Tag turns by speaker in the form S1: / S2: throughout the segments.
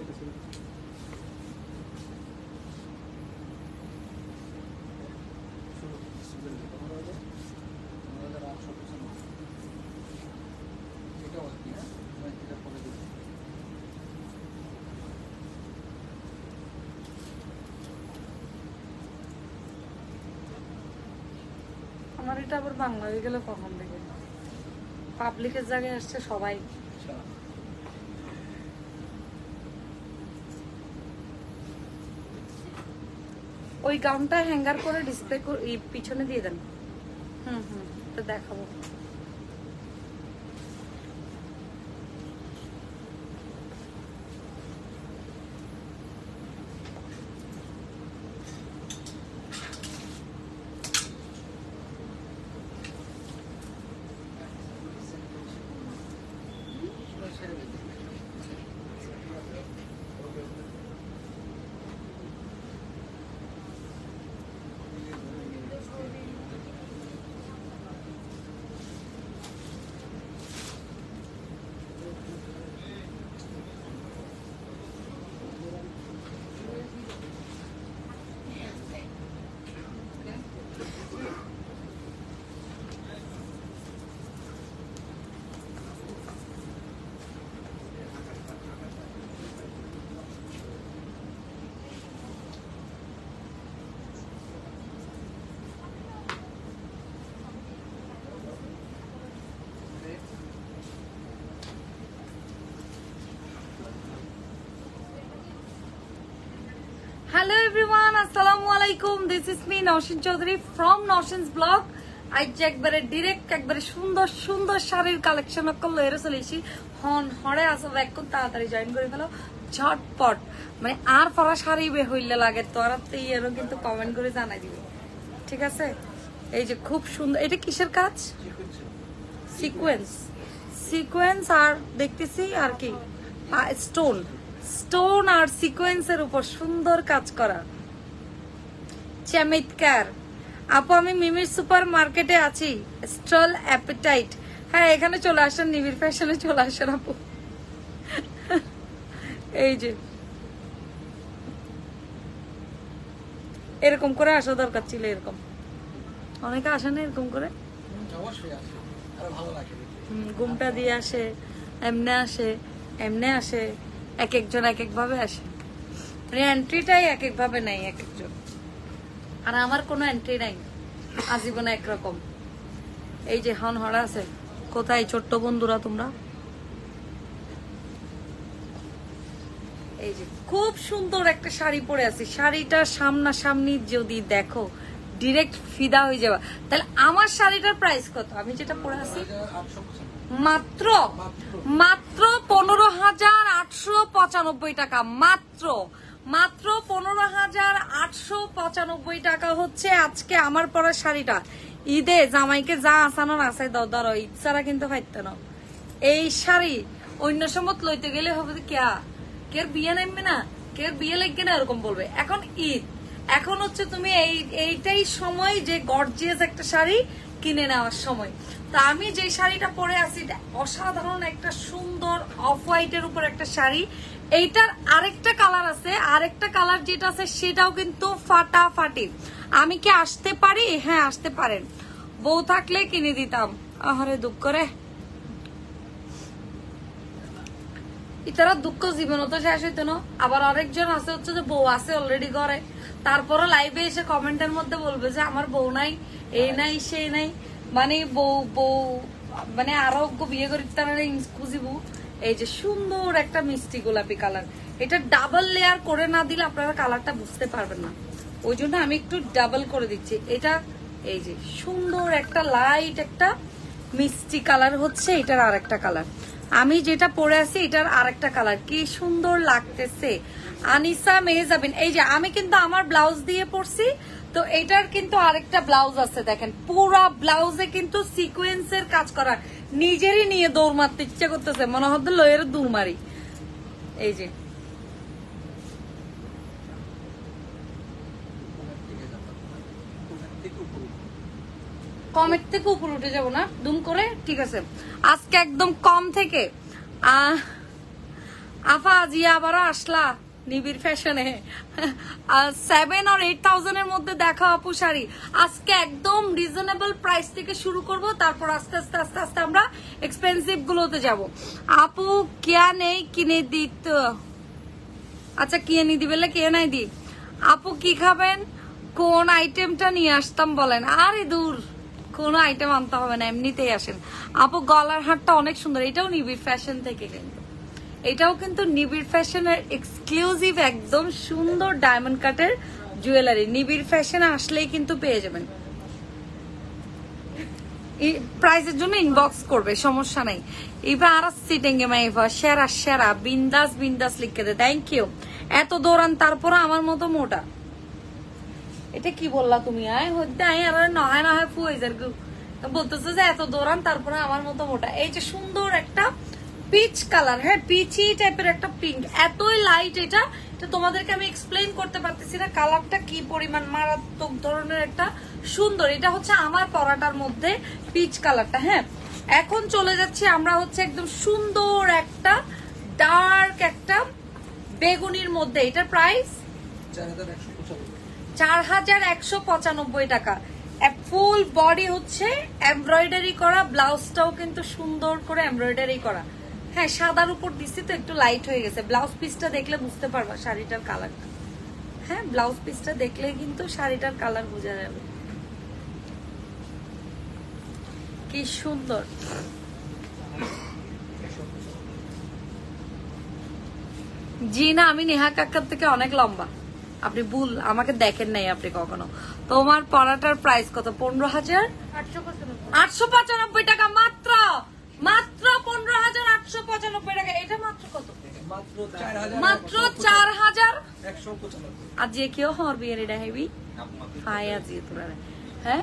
S1: আমার এটা আবার বাংলা হয়ে গেলে কখন থেকে পাবলিকের জায়গায় আসছে সবাই। ওই গাউনটা হ্যাঙ্গার করে ডিসপ্লে পিছনে দিয়ে দেন। তো দেখাবো। Hello everyone, Assalamualaikum. This is me Naushin Chaudhary from Naushin's blog. আজ একবারে ডিরেক্ট একবারে সুন্দর সুন্দর শাড়ির কালেকশন করলো এর চলেছি হন হরে আসো এখন তাড়াতাড়ি জয়েন করে ফেলো ঝটপট। মানে আর পরা শাড়ি বে হইলে লাগে তোরা তো এরও কিন্তু কমেন্ট করে জানাই দিবে, ঠিক আছে? এই যে খুব সুন্দর, এটা কিসের কাজ? সিকোয়েন্স। সিকোয়েন্স আর দেখতেছি আর কি স্টোন, স্টোন আর সিকোয়েন্সের উপর সুন্দর কাজ করা, চমৎকার। আপু আমি মিমির সুপার মার্কেটে আছি, স্টল অ্যাপেটাইট। হ্যাঁ এখানে চলে আসেন, নিবিড় ফ্যাশনে চলে আসেন আপু। এই যে এরকম করে আসা দরকার ছিল, এরকম অনেকে আসে না এরকম করে, ঘুমটা দিয়ে আসে, এমনে আসে, এমনে আসে, এক একজন এক এক ভাবে আসে, মানে এন্ট্রিটাই এক এক ভাবে নাই এক একজন। আর আমার কোনো এন্ট্রি নাই, আজীবনে একরকম। এই যে হন হরা আছে, কোথায় ছোট্ট বন্ধুরা তোমরা? এই যে খুব সুন্দর একটা শাড়ি পরে আছি, শাড়িটা সামনাসামনি যদি দেখো ডিরেক্ট ফিদা হয়ে যাবা। তাহলে আমার শাড়িটার প্রাইস কত? আমি যেটা পরে আছি মাত্র মাত্র 15,895 টাকা, মাত্র মাত্র 15,895 টাকা হচ্ছে আজকে আমার পরা শাড়িটা। ঈদে জামাইকে যা আসানোর আসাই দাও, ধরো ঈদ ছাড়া কিন্তু পাইতে না। এই শাড়ি অন্য সময় লইতে গেলে হবে কেয়া কে বিয়ে নামবে না, কে বিয়ে লাগবে না এরকম বলবে। এখন ঈদ, এখন হচ্ছে তুমি এইটাই সময় যে গর্জিয়াস একটা শাড়ি কিনে নেওয়ার সময়। তা আমি যে শাড়িটা পরে আছি অসাধারণ একটা সুন্দর অফ হোয়াইটের উপর একটা শাড়ি। এইটার আরেকটা কালার আছে, আরেকটা কালার যেটা আছে সেটাও কিন্তু ফাটাফাটি। আমি কি আসতে পারি? হ্যাঁ আসতে পারেন, বউ থাকলে কিনে দিতাম। আহারে দুঃখ রে, ইতারা দুঃখ জীবন তো শেষ হইতো না। আবার আরেকজন আছে হচ্ছে যে বউ আছে অলরেডি ঘরে, তারপরে লাইভে এসে কমেন্টের মধ্যে বলবে যে আমার বউ নাই, এই নাই সেই নাই, মানে বউ বউ মানে আরো বিয়ে করি তারা খুঁজিব। এই যে সুন্দর একটা মিষ্টি গোলাপি কালার, এটা ডাবল লেয়ার করে না দিলে আপনারা কালারটা বুঝতে পারবেন না, ওই জন্য আমি একটু ডাবল করে দিচ্ছি। এটা এই যে সুন্দর একটা লাইট একটা মিষ্টি কালার হচ্ছে এটার আরেকটা কালার। আমি যেটা পরে আছি এটার আরেকটা কালার, কি সুন্দর লাগতেছে। আনিসা মেহজাবিন, এই যে আমি কিন্তু আমার ব্লাউজ দিয়ে পরছি, তো এটার কিন্তু আরেকটা ব্লাউজ আছে, দেখেন পুরা ব্লাউজে কিন্তু সিকোয়েন্সের কাজ করা। নিজেরই নিয়ে দৌড় মারতে ইচ্ছা করতেছে, মনে হচ্ছে লয়ের দৌড় মারি। এই যে কমের থেকে উপর উঠে যাবো না দুম করে, ঠিক আছে? আজকে একদম কম থেকে আফা জিয়া আবারও আসলা নিবিড় ফ্যাশনে 7 or 8,000 এর মধ্যে দেখা আপু শাড়ি আজকে একদম রিজনেবল প্রাইস থেকে শুরু করব, তারপর আস্তে আস্তে আস্তে আস্তে আমরা এক্সপেন্সিভ গুলোতে যাব। আপু কিয়া নেই কিনে দিত, আচ্ছা কিনে নি দিবেলে কে নাই দি। আপু কি খাবেন, কোন আইটেমটা নিয়ে আসতাম বলেন। আরে দূর, কোন আইটেম আনতে হবে না, এমনিতেই আসেন। আপু গলার হারটা অনেক সুন্দর, এটাও নিবিড় ফ্যাশন থেকে, কিন্তু এটাও কিন্তু নিবিড় ফ্যাশনের এক্সক্লুসিভ একদম সুন্দর ডায়মন্ড কাটের জুয়েলারি। নিবিড় ফ্যাশনে আসলেই কিন্তু পেয়ে যাবেন। প্রাইসের জন্য ইনবক্স করবে, সমস্যা নাই। এবার আর সিটেঙ্গে মাইভা সেরা সেরা বিন্দাস বিন্দাস লিখে দে। Thank you. এত দৌড়ান তারপরে আমার মতো মোটা, এটা কি বললা তুমি? আয় হইতে আয় আর নয় নয় ফুয়েজার বলতেছে যে এত দৌড়ান তারপরে আমার মতো মোটা। এই যে সুন্দর একটা পিচ কালার, হ্যাঁ পিচি টাইপের একটা পিঙ্ক, এতই লাইট এটা তোমাদেরকে আমি এক্সপ্লেইন করতে পারতেছি না কালারটা কি পরিমাণ মারাত্মক ধরনের একটা সুন্দর। এটা হচ্ছে আমার পরাটার মধ্যে পিচ কালারটা। হ্যাঁ এখন চলে যাচ্ছি আমরা হচ্ছে একদম সুন্দর একটা ডার্ক একটা বেগুনির মধ্যে। এটার প্রাইস 4,195 টাকা। ফুল বডি হচ্ছে এমব্রয়ডারি করা, ব্লাউজটাও কিন্তু সুন্দর করে এমব্রয়ডারি করা। হ্যাঁ সাদার উপর দিচ্ছি তো একটু লাইট হয়ে গেছে। ব্লাউজ পিসটা দেখলে বুঝতে পারবা শাড়িটার কালারটা। হ্যাঁ ব্লাউজ পিসটা দেখলে কিন্তু শাড়িটার কালার বোঝা যাবে কি সুন্দর। জি না, আমি নেহা কাকার থেকে অনেক লম্বা, আপনি ভুল আমাকে দেখেন নাই আপনি কখনো। তোমার পরাটার প্রাইস কত? 15,895 টাকা মাত্র, মাত্র 15,895 টাকা। এটা মাত্র কত? মাত্র 4,195। আজ যে কেউ হর বিয়ের এটা হেবি হাই আজি তোরা। হ্যাঁ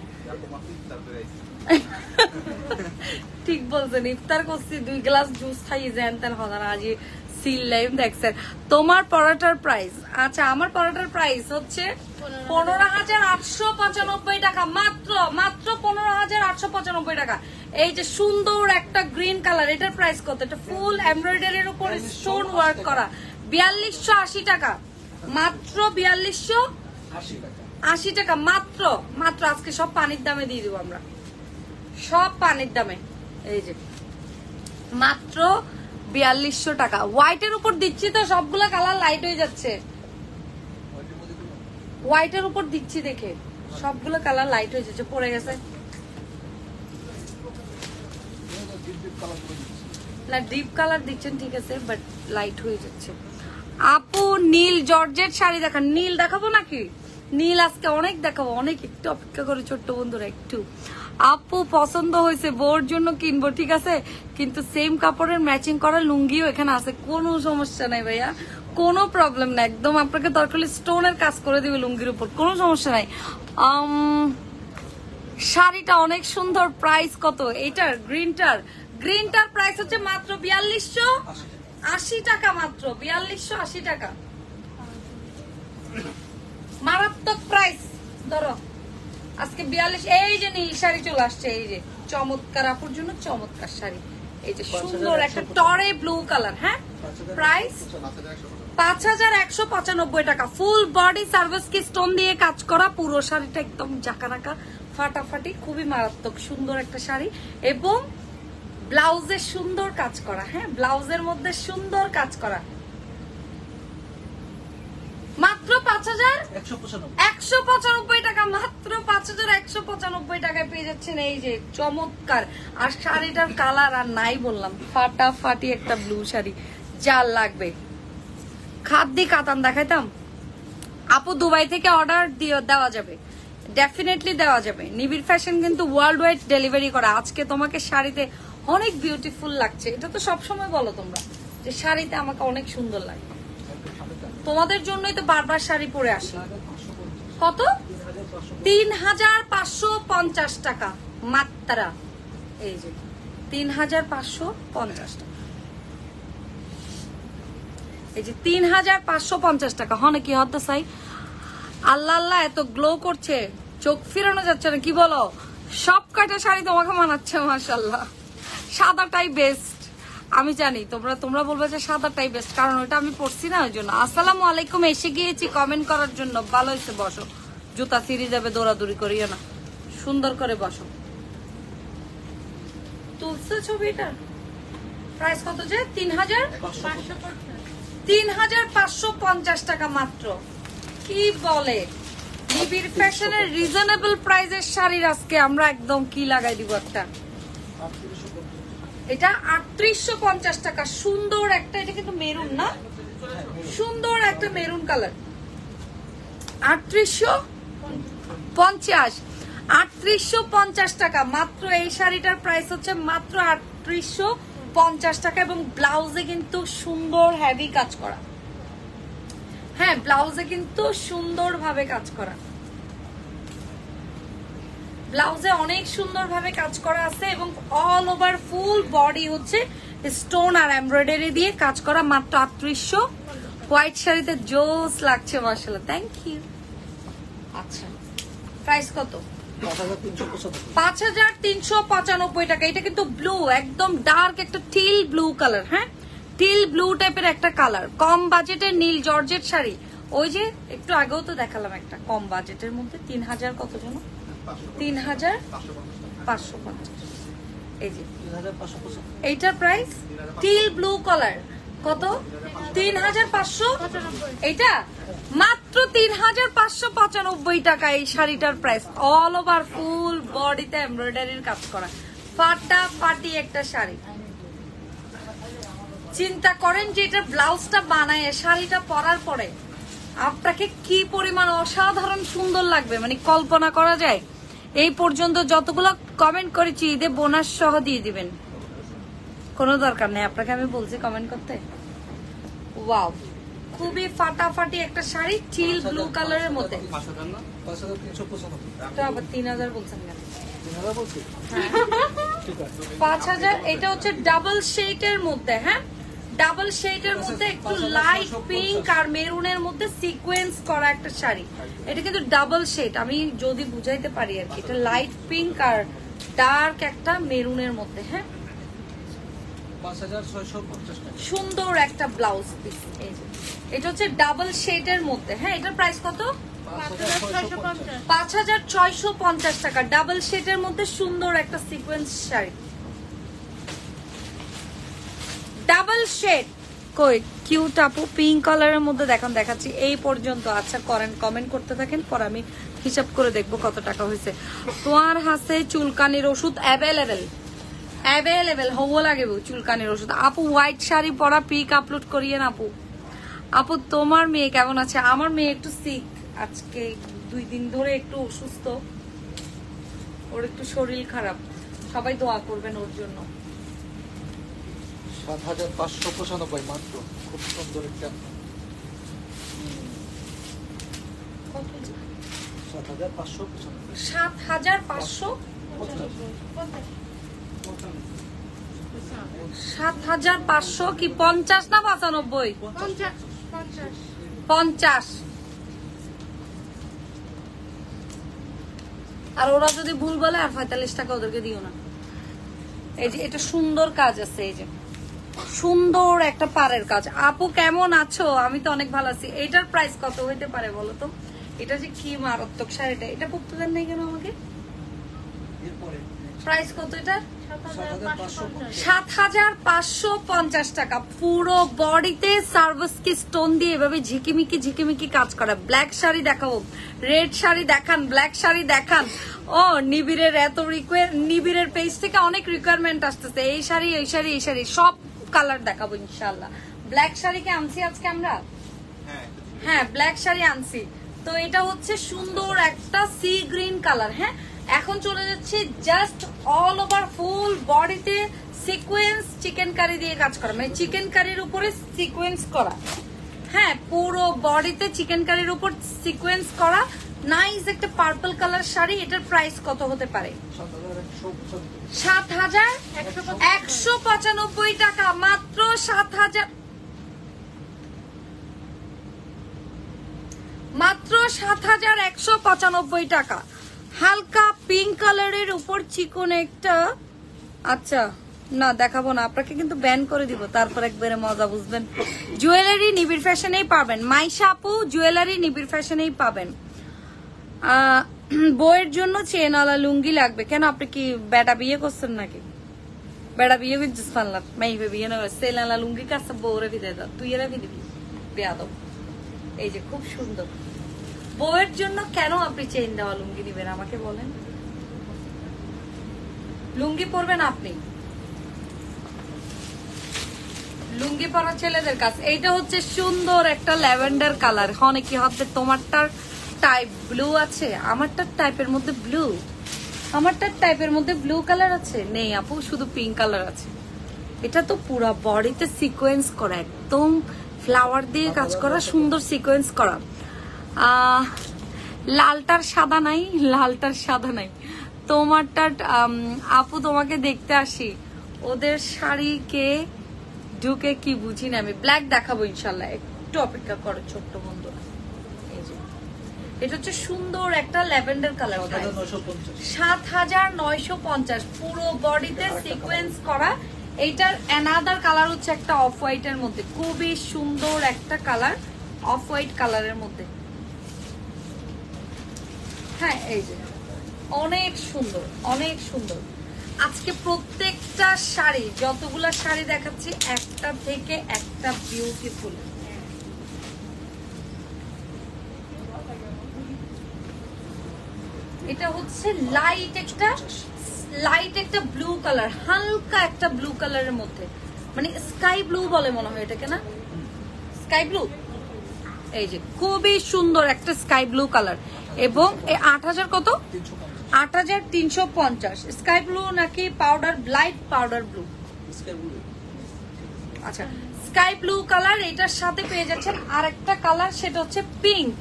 S1: ঠিক বলছেন, ইফতার করছি 2 গ্লাস জুস খাইয়ে যান তেন হদার আজি সিল লাইভ দেখছেন। তোমার পরাটার প্রাইস, আচ্ছা আমার পরাটার প্রাইস হচ্ছে 15,895 টাকা মাত্র, মাত্র 15,895 টাকা। এই যে সুন্দর একটা গ্রিন কালার, এটার প্রাইস কত? এটা ফুল এমব্রয়ডারির উপর স্টোন ওয়ার্ক করা, 4280 টাকা মাত্র, 4280 টাকা মাত্র, মাত্র। আজকে সব পানির দামে দিয়ে দেবো আমরা, সব পানির দামে। এই যে মাত্র 4200 টাকা। হোয়াইটের উপর দিচ্ছি তো সবগুলো কালার লাইট হয়ে যাচ্ছে, হোয়াইটের উপর দিচ্ছি দেখে সবগুলো কালার লাইট হয়ে যাচ্ছে, পড়ে গেছে না। ডিপ কালার দিচ্ছেন ঠিক আছে, বাট লাইট হয়ে যাচ্ছে। আপু নীল জর্জেট শাড়ি দেখান। নীল দেখাবো নাকি? নীল আজকে অনেক দেখাবো, অনেক, একটু অপেক্ষা করে ছোট্ট বন্ধুরা একটু। আপু পছন্দ হয়েছে, বোর জন্য কিনবো ঠিক আছে, কিন্তু সেম কাপড়ের ম্যাচিং করা লুঙ্গিও এখানে আছে, কোনো সমস্যা নাই ভাইয়া, কোনো প্রবলেম নাই। একদম আপনাকে দরকার হলে স্টোনের কাজ করে দিবে লুঙ্গির উপর, কোনো সমস্যা নাই। শাড়িটা অনেক সুন্দর। প্রাইস কত এইটার? গ্রিনটার, গ্রিনটার প্রাইস হচ্ছে মাত্র 4280 টাকা, মাত্র 4280 টাকা। মারাত্মক প্রাইস। ধরো আজকে 42। এই যে নীল শাড়ি চলে আসছে, এই যে চমৎকার আপুর জন্য চমৎকার শাড়ি, এই যে সুন্দর একটা টরে ব্লু কালার। হ্যাঁ প্রাইস 5,195 টাকা। ফুল বডি সার্ভিস কি স্টোন দিয়ে কাজ করা, পুরো শাড়িটা একদম জাকানাকা ফাটাফাটি, খুবই মারাত্মক সুন্দর একটা শাড়ি, এবং ব্লাউজের সুন্দর কাজ করা। হ্যাঁ ব্লাউজের মধ্যে সুন্দর কাজ করা, মাত্র 5,195 টাকা, মাত্র 5,195 টাকায় পেয়ে যাচ্ছেন এই যে চমৎকার। আর শাড়িটার কালার আর নাই বললাম, ফাটাফাটি একটা ব্লু শাড়ি, যা লাগবে। খাদ্যি কাতান দেখাইতাম আপু, দুবাই থেকে অর্ডার দেওয়া যাবে, ডেফিনেটলি দেওয়া যাবে। নিবিড় ফ্যাশন কিন্তু ওয়ার্ল্ড ওয়াইড ডেলিভারি করা। আজকে তোমাকে শাড়িতে অনেক বিউটিফুল লাগছে, এটা তো সবসময় বলো তোমরা যে শাড়িতে আমাকে অনেক সুন্দর লাগে, তোমাদের জন্যই তো বারবার শাড়ি পরে আসি। কত? 3,550 টাকা মাত্র, এই যে 3,550 টাকা, এই যে 3,550 টাকা। হনে কি হতে চাই? আল্লাহ আল্লাহ এত গ্লো করছে, চোখ ফিরানো যাচ্ছে না, কি বলো? সব কয়টা শাড়ি তোমাকে মানাচ্ছে মাশাআল্লাহ, সাদাটাই বেস্ট। আমি জানি তোমরা বলবে যে সাদাটাই বেস্ট, কারণ ওটা আমি পড়ছি না, ওই জন্য। আসসালামু আলাইকুম, এসে গিয়েছি কমেন্ট করার জন্য। ভালো হয়েছে, বসো, জুতা ছিঁড়ে যাবে, দৌড়াদৌড়ি করিও না, সুন্দর করে বসো। তুলছে ছবিটা, প্রাইস কত যে ৩,৫৫০ টাকা মাত্র। কি বলে, নিবিড় ফ্যাশনের রিজনেবল প্রাইসের শাড়ির আজকে আমরা একদম কি লাগাই দিব একটা। এটা ৩৮৫০ টাকা, সুন্দর একটা, এটা কিন্তু মেরুন না, সুন্দর একটা মেরুন কালার। ৩৮৫০ টাকা মাত্র। এই শাড়িটার প্রাইস হচ্ছে মাত্র ৩৮৫০ টাকা, এবং ব্লাউজে কিন্তু সুন্দর হেভি কাজ করা। হ্যাঁ, ব্লাউজে কিন্তু সুন্দর ভাবে কাজ করা, ব্লাউজে অনেক সুন্দর ভাবে কাজ করা আছে, এবং অল ওভার ফুল বডি হচ্ছে স্টোন আর এমব্রয়ডারি দিয়ে কাজ করা। মাত্র ৩৮০০। হোয়াইট শাড়িতে জোস লাগছে মাশাআল্লাহ, থ্যাংক ইউ। আচ্ছা, প্রাইস কত? ৫৩৯৫ টাকা। এটা কিন্তু ব্লু, একদম ডার্ক একটা টিল ব্লু কালার। হ্যাঁ, টিল ব্লু টাইপের একটা কালার, কম বাজেটের নীল জর্জেট শাড়ি। ওই যে একটু আগেও তো দেখালাম একটা কম বাজেটের মধ্যে, ৩,০০০ কত জন, ৩,৫৫০। এই যে এইটার প্রাইস টিল ব্লু কালার কত, ৩,৫০০। এটা মাত্র ৩,৫৯৫ টাকা। এই শাড়িটার প্রাইস, অল ওভার ফুল বডিতে এমব্রয়ডারির কাজ করা, ফাটাফাটি একটা শাড়ি। চিন্তা করেন যে এটা ব্লাউজটা বানায় শাড়িটা পরার পরে আপনাকে কি পরিমাণ অসাধারণ সুন্দর লাগবে, মানে কল্পনা করা যায়। এই পর্যন্ত যতগুলো কমেন্ট করেছি ঈদে বোনাস সহ দিয়ে দিবেন, কোনো দরকার নেই আপনাকে আমি বলছি কমেন্ট করতে। ওয়াও, খুবই ফাটাফাটি একটা শাড়ি, টিল ব্লু কালারের মধ্যে। তো আবার ৩,০০০ বলছেন কেন? ৫,০০০। এটা হচ্ছে ডাবল শেডের মধ্যে। হ্যাঁ, ডাবল শেডের মধ্যে একটু লাইট পিঙ্ক আর মেরুনের মধ্যে সিকোয়েন্স করা একটা শাড়ি। এটা কিন্তু ডাবল শেড, আমি যদি বুঝাইতে পারি আর কি। এটা লাইট পিঙ্ক আর ডার্ক একটা মেরুনের মধ্যে। হ্যাঁ,
S2: ৫,৬৫০ টাকা।
S1: সুন্দর একটা ব্লাউজ পিস। এই যে এটা হচ্ছে ডাবল শেডের মধ্যে। হ্যাঁ, এটার প্রাইস কত? ৫,৬৫০ টাকা। ডাবল শেডের মধ্যে সুন্দর একটা সিকোয়েন্স শাড়ি, ডাবল শেড। কই কিউট আপু, পিঙ্ক কালারের মধ্যে দেখাচ্ছি এই পর্যন্ত। আচ্ছা, করেন, কমেন্ট করতে থাকেন, পর আমি হিসাব করে দেখবো কত টাকা হয়েছে। তোমার হাতে চুলকানির ওষুধ অ্যাভেলেবেল হবো লাগে চুলকানির ওষুধ। আপু হোয়াইট শাড়ি পরা পিক আপলোড করিয়েন আপু। আপু তোমার মেয়ে কেমন আছে? আমার মেয়ে একটু সিক, আজকে 2 দিন ধরে একটু অসুস্থ, ওর একটু শরীর খারাপ, সবাই দোয়া করবেন ওর জন্য।
S2: ৭,৫৯৫ মাত্র, খুব সুন্দর একটা।
S1: ৭,৫০০ কি ৫০ না ৯৫? ৫০। আর ওরা যদি ভুল বলে আর ৪৫ টাকা ওদেরকে দিও না। এই যে এটা সুন্দর কাজ আছে, এই যে সুন্দর একটা পাড়ের কাজ। আপু কেমন আছো? আমি তো অনেক ভালো আছি। এটার প্রাইস কত হইতে পারে বলো তো? এটা যে কি মারাত্মক শাড়িটা, এটা পড়তে দেন নাই কেন আমাকে? প্রাইস কত এটা? ৭,৫৫০ টাকা। পুরো বডিতে সার্ভিসকি স্টোন দিয়ে এভাবে ঝিকিমিকি কাজ করা। ব্ল্যাক শাড়ি দেখাবো, রেড শাড়ি দেখান, ব্ল্যাক শাড়ি দেখান। ও নিবিড়ের এত নিবিড়ের পেজ থেকে অনেক রিকোয়ারমেন্ট আসতেছে, এই শাড়ি এই শাড়ি এই শাড়ি, সব কালার দেখাবো ইনশাল্লাহ। ব্ল্যাক শাড়িকে আনছি আজকে আমরা, হ্যাঁ ব্ল্যাক শাড়ি আনছি। তো এটা হচ্ছে সুন্দর একটা সি গ্রিন কালার। হ্যাঁ, এখন চলে যাচ্ছে জাস্ট অল ওভার ফুল বডিতে সিকোয়েন্স চিকেন কারি দিয়ে কাজ করা, মানে চিকেন কারির উপরে সিকোয়েন্স করা। হ্যাঁ, পুরো বডিতে চিকেন কারির উপর সিকোয়েন্স করা, নাইস একটা পার্পল কালার শাড়ি। এটার প্রাইস কত হতে পারে? ৭,১৯৫ টাকা মাত্র। ৭,০০০ মাত্র ৭,১৯৫ টাকা। হালকা পিঙ্ক কালারের উপর চিকন একটা, আচ্ছা না দেখাবো না, আপনাকে কিন্তু ব্যান করে দিব, তারপর একবারে মজা বুঝবেন। জুয়েলারি নিবিড় ফ্যাশনেই পাবেন, মাইশা আপু জুয়েলারি নিবিড় ফ্যাশনেই পাবেন। বইয়ের জন্য চেনওয়ালা লুঙ্গি লাগবে। কেন, আপনি কি বেটা বিয়ে করছেন নাকি? বেটা বিয়ে করছিস পারলাম মাইবে বিয়ে না, চেনওয়ালা লুঙ্গি কাছে বউরে ভিদে দাও, তুই এরা ভিদিবি বেয়াদব। এই যে খুব সুন্দর বউয়ের জন্য কেন আপনি চেইন দেওয়া লুঙ্গি নিবেন আমাকে বলেন? লুঙ্গি পরবেন আপনি, লুঙ্গি পরা ছেলেদের কাছে। এইটা হচ্ছে সুন্দর একটা ল্যাভেন্ডার কালার। অনেকে হাতে তোমারটার টাইপ ব্লু আছে, আমারটার টাইপের মধ্যে ব্লু, আমারটার টাইপের মধ্যে ব্লু কালার আছে নেই আপু, শুধু পিঙ্ক কালার আছে। এটা তো পুরো বডিতে সিকোয়েন্স করা, একদম ফ্লাওয়ার দিয়ে কাজ করা, সুন্দর সিকোয়েন্স করা। লালটার সাদা নাই, লালটার সাদা নাই। তোমারটার আপু তোমাকে দেখতে আসি, ওদের শাড়িকে ঢুকে কি বুঝি না আমি। ব্ল্যাক দেখাবো ইনশাল্লাহ, একটু অপেক্ষা করো ছোট্ট বন্ধুরা। এই যে এটা হচ্ছে সুন্দর একটা ল্যাভেন্ডার কালার, 7950, পুরো বডিতে সিকোয়েন্স করা। এইটার অ্যানাদার কালার হচ্ছে একটা অফ হোয়াইটের মধ্যে, খুবই সুন্দর একটা কালার, অফ হোয়াইট কালারের মধ্যে। হ্যাঁ এই যে অনেক সুন্দর, অনেক সুন্দর। আজকে প্রত্যেকটা শাড়ি, যতগুলা শাড়ি দেখাচ্ছি, একটা থেকে একটা বিউটিফুল। এটা হচ্ছে লাইট একটা ব্লু কালার, হালকা একটা ব্লু কালারের মধ্যে, মানে স্কাই ব্লু বলে মনে হয় এটাকে, না স্কাই ব্লু। এই যে খুবই সুন্দর একটা স্কাই ব্লু কালার, এবং 8000 কত? 8350। স্কাই ব্লু নাকি পাউডার, লাইট পাউডার ব্লু? আচ্ছা স্কাই ব্লু কালার। এটার সাথে পেয়ে যাচ্ছেন আরেকটা কালার, সেটা হচ্ছে পিঙ্ক,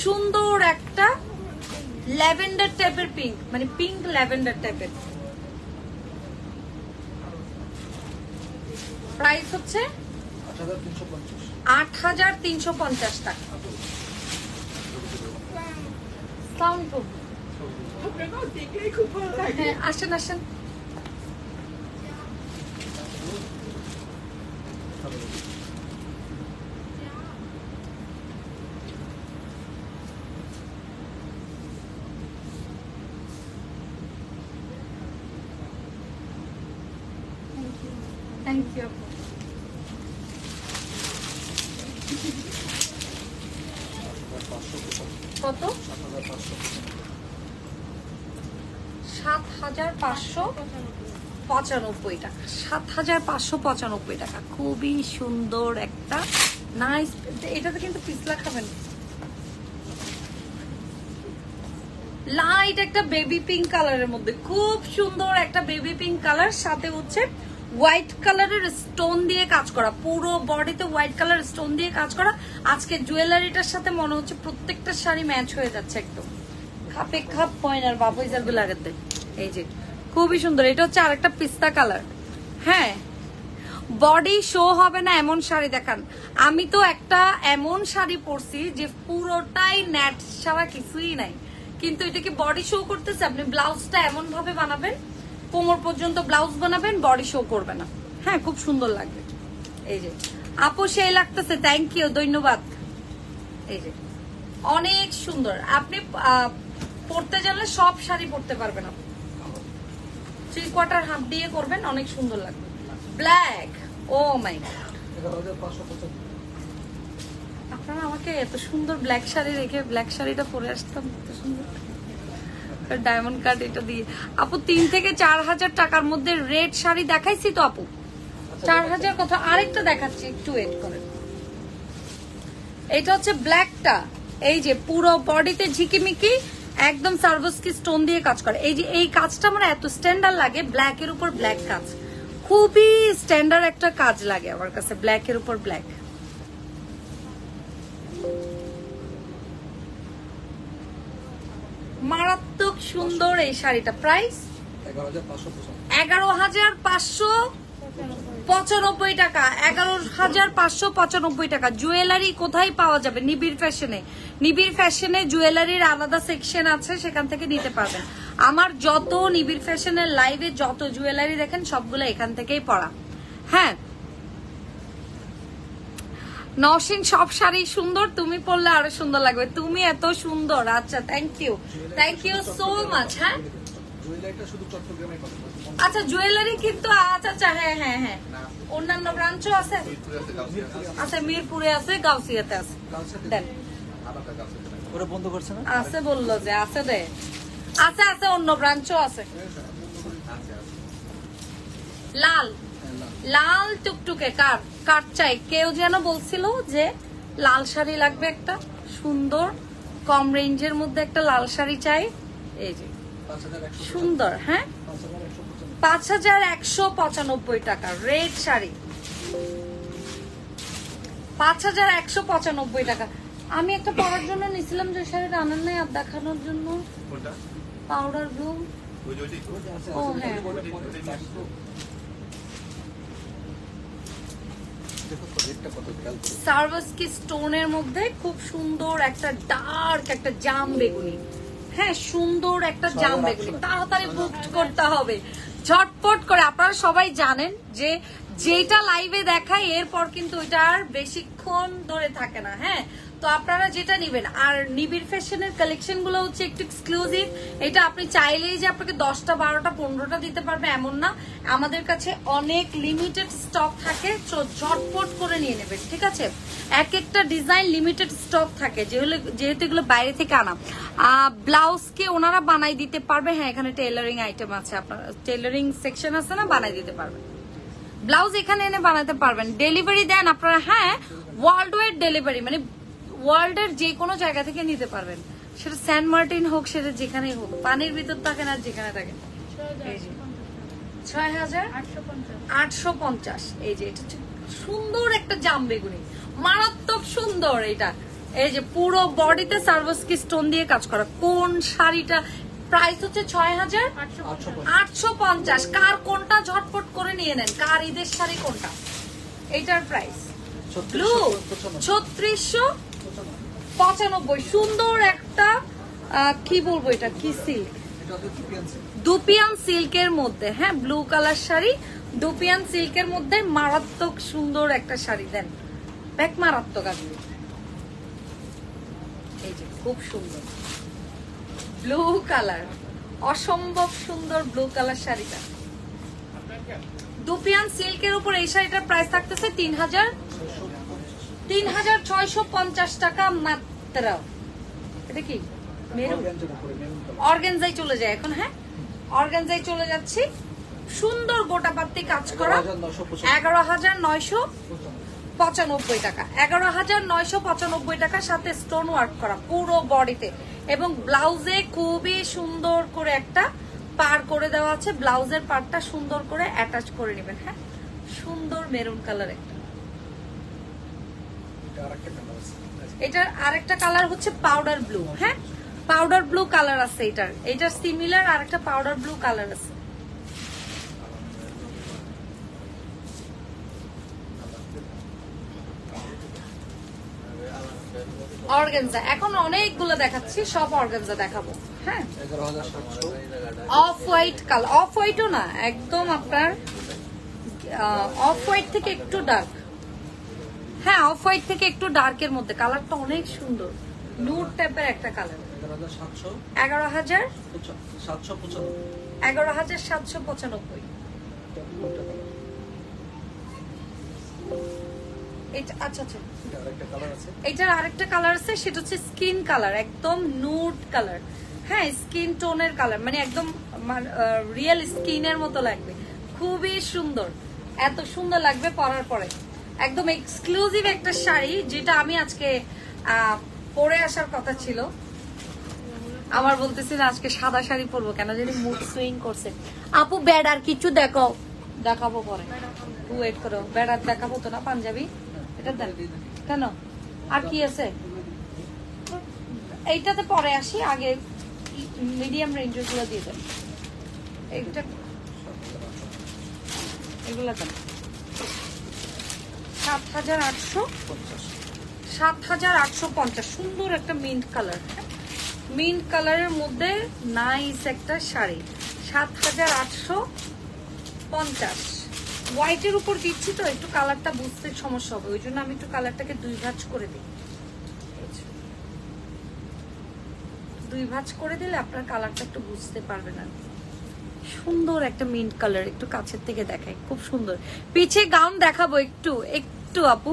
S1: সুন্দর একটা ল্যাভেন্ডার টাইপের পিঙ্ক, মানে পিঙ্ক ল্যাভেন্ডার টাইপের। প্রাইস হচ্ছে 8350 টাকা। হ্যাঁ আসেন আসেন। Thank you. কত? 7595 টাকা, 7595 টাকা। খুবই সুন্দর একটা নাইস। এটাতে কিন্তু পিছলা খাবেন। লাইট একটা বেবি পিঙ্ক কালারের মধ্যে, খুব সুন্দর একটা বেবি পিঙ্ক কালার, সাথে হচ্ছে হোয়াইট কালারের স্টোন দিয়ে কাজ করা, পুরো বডিতে হোয়াইট কালার স্টোন দিয়ে কাজ করা। আজকে জুয়েলারিটার সাথে মনে হচ্ছে প্রত্যেকটা শাড়ি ম্যাচ হয়ে যাচ্ছে একদম, খাপে খাপ পয়নার বাবুইজার গুলো লাগাতে। এই যে খুবই সুন্দর। এটা হচ্ছে আরেকটা পিস্তা কালার। হ্যাঁ বডি শো হবে না এমন শাড়ি দেখান। আমি তো একটা এমন শাড়ি পরছি যে পুরোটাই নেট ছাড়া কিছুই নাই, কিন্তু এটা কি বডি শো করতেছে? আপনি ব্লাউজটা এমন ভাবে বানাবেন, কোমর পর্যন্ত ব্লাউজ বানাবেন, বডি শো করবে না। হ্যাঁ খুব সুন্দর লাগবে। এই যে আপু সেই লাগতেছে, থ্যাংক ইউ, ধন্যবাদ। এই যে অনেক সুন্দর, আপনি পরতে জানলে সব শাড়ি পরতে পারবেন। আপনি 3/4 হাফ দিয়ে করবেন, অনেক সুন্দর লাগবে। ব্ল্যাক, ও মাই গড, আপনারা আমাকে এত সুন্দর ব্ল্যাক শাড়ি রেখে ব্ল্যাক শাড়িটা পরে আসতাম, এত সুন্দর ডায়মন্ড কাট এটা দিয়ে। আপু 3 থেকে 4000 টাকার মধ্যে রেড শাড়ি দেখাইছি তো আপু, 4000 কথা আরেকটা দেখাচ্ছি, একটু ওয়েট করেন। এটা হচ্ছে ব্ল্যাকটা, এই যে পুরো বডিতে ঝিকিমিকি একদম সার্ভিসকি স্টোন দিয়ে কাজ করে। এই যে এই কাজটা আমার এত স্ট্যান্ডার্ড লাগে, ব্ল্যাক এর উপর ব্ল্যাক কাজ, খুবই স্ট্যান্ডার্ড একটা কাজ লাগে আমার কাছে, ব্ল্যাক এর উপর ব্ল্যাক। মারাত্মক সুন্দর এই শাড়িটা। প্রাইস 11595 টাকা, 11595 টাকা। জুয়েলারি কোথায় পাওয়া যাবে? নিবিড় ফ্যাশনে। নিবিড় ফ্যাশনে জুয়েলারির আলাদা সেকশন আছে, সেখান থেকে নিতে পারবেন। আমার যত নিবিড় ফ্যাশনের লাইভে যত জুয়েলারি দেখেন সবগুলো এখান থেকেই পড়া। হ্যাঁ নওশিন, সব শাড়ি সুন্দর, তুমি পরলে আরো সুন্দর লাগবে, তুমি এত সুন্দর। আচ্ছা থ্যাংক ইউ সো মাচ। হ্যাঁ
S2: জুয়েলারিটা শুধু চট্টগ্রামে পাবেন।
S1: আচ্ছা জুয়েলারি কিন্তু আচ্ছা হ্যাঁ হ্যাঁ হ্যাঁ অন্যান্য ব্রাঞ্চও আছে। আচ্ছা মিরপুরে আছে, গাউসিয়াতে আছে। দেন
S2: ওরা বন্ধ করছে না?
S1: আছে বললো যে আছে, দে আছে অন্য ব্রাঞ্চও আছে। লাল লাল টুকটুকে কার চাই? কেউ যেন বলছিল যে লাল শাড়ি লাগবে একটা সুন্দর, কম রেঞ্জের মধ্যে একটা লাল শাড়ি চাই। এই যে সুন্দর, হ্যাঁ 5195 টাকা রেড শাড়ি, 5195 টাকা। আমি একটা পরার জন্য নিছিলাম যে শাড়িটা আনেন নাই আর দেখানোর জন্য, পাউডার ব্লু। ও হ্যাঁ সার্ভাসকি স্টোনের মধ্যে খুব সুন্দর একটা ডার্ক একটা জাম বেগুনি। হ্যাঁ সুন্দর একটা জাম বেগুনি, তাড়াতাড়ি বুক করতে হবে ঝটপট করে। আপনারা সবাই জানেন যে যেটা লাইভে দেখায় এরপর কিন্তু ওইটা আর বেশিক্ষণ ধরে থাকে না। হ্যাঁ তো আপনারা যেটা নিবেন, আর নিবিড় ফ্যাশনের কালেকশন গুলো হচ্ছে একটু এক্সক্লুসিভ। এটা আপনি চাইলেই যে আপনাকে 10টা 12টা 15টা দিতে পারবে এমন না, আমাদের কাছে অনেক লিমিটেড স্টক থাকে, ঝটপট করে নিয়ে নেবেন, ঠিক আছে? এক একটা ডিজাইন লিমিটেড স্টক থাকে, যেহেতু এগুলো বাইরে থেকে আনা। ব্লাউজকে ওনারা বানাই দিতে পারবে। হ্যাঁ এখানে টেইলরিং আইটেম আছে, আপনার টেইলরিং সেকশন আছে না, বানাই দিতে পারবে। ব্লাউজ এখানে এনে বানাতে পারবেন। ডেলিভারি দেন আপনারা? হ্যাঁ ওয়ার্ল্ড ওয়াইড ডেলিভারি, মানে ওয়ার্ল্ডের যে কোনো জায়গা থেকে নিতে পারবেন, সেটা সেন্ট মার্টিন হোক, সেটা যেখানেই হোক, পানির ভিতর থাকেন আর যেখানে থাকেন। 6850। এই যে এটা সুন্দর একটা জাম বেগুনি, মারাত্মক সুন্দর এটা। এই যে পুরো বডিতে সার্ভাসকি স্টোন দিয়ে কাজ করা। কোন শাড়িটা প্রাইস হচ্ছে 6850। কার কোনটা ঝটপট করে নিয়ে নেন, কার ঈদের শাড়ি কোনটা? এটার প্রাইস ব্লু 3695। সুন্দর একটা কি বলবো, এটা কি সিল্ক, দুপিয়ান সিল্কের মধ্যে। হ্যাঁ ব্লু কালার শাড়ি, দুপিয়ান সিল্কের মধ্যে মারাত্মক সুন্দর একটা শাড়ি। দেন ব্যাক মারাত্মক আসবে। এই যে খুব সুন্দর ব্লু কালার, অসম্ভব সুন্দর ব্লু কালার শাড়িটা। দুপিয়ান সিল্কের উপর এই শাড়িটার প্রাইস থাকতেছে 3650 টাকা মাত্র। এটা কি মেরুন অর্গানজাই চলে যায় এখন। হ্যাঁ অর্গানজাই চলে যাচ্ছি। সুন্দর গোটা পাত্তি কাজ করা 11995 টাকা। 11995 টাকা, সাথে স্টোন ওয়ার্ক করা পুরো বডিতে, এবং ব্লাউজে খুবই সুন্দর করে একটা পার করে দেওয়া আছে। ব্লাউজের পারটা সুন্দর করে অ্যাটাচ করে নেবেন। হ্যাঁ সুন্দর মেরুন কালার একটা। এটার আরেকটা কালার হচ্ছে পাউডার ব্লু। হ্যাঁ পাউডার ব্লু কালার আছে এটার সিমিলার আরেকটা পাউডার ব্লু কালার আছে। অর্গানজা এখন অনেকগুলো দেখাচ্ছি, সব অর্গানজা দেখাবো। হ্যাঁ অফ হোয়াইট কালার, অফ হোয়াইটও না একদম আপনার অফ হোয়াইট থেকে একটু ডার্ক। হ্যাঁ অফ হোয়াইট থেকে একটু ডার্কের মধ্যে, কালারটা অনেক সুন্দর, নুড টাইপের একটা কালার। 11795। আচ্ছা আচ্ছা এটার আরেকটা কালার আছে, সেটা হচ্ছে স্কিন কালার, একদম নুড কালার। হ্যাঁ স্কিন টোনের কালার, মানে একদম রিয়েল স্কিনের মতো লাগবে, খুবই সুন্দর, এত সুন্দর লাগবে পরার পরে। একদম এক্সক্লুসিভ একটা শাড়ি, যেটা আমি আজকে পরে আসার কথা ছিল। আমার বলতেছি না আজকে সাদা শাড়ি পরবো, কেন জানি মুড সুইং করছে। আপু ব্যাড আর কিছু দেখাবো পরে, ওয়েট করো। ব্যাড আর দেখাবো তো না, পাঞ্জাবি এটা দেন কেন, আর কি আছে এইটাতে পরে আসি, আগে মিডিয়াম রেঞ্জের গুলো দিয়ে দেন। এইটা এগুলা দেন 7850। সুন্দর একটা মিন্ট কালার, মিন্ট কালারের মধ্যে নাইস একটা শাড়ি ৭,৮50। হোয়াইটের উপর দিচ্ছি তো একটু কালারটা বুঝতে সমস্যা হবে, ওই জন্য আমি একটু কালারটাকে 2 ভাঁজ করে দিই। 2 ভাঁজ করে দিলে আপনার কালারটা একটু বুঝতে পারবেন না। সুন্দর একটা মিন্ট কালার, একটু কাছের থেকে দেখাই, খুব সুন্দর। পিছে গাউন দেখাবো একটু একটু আপু।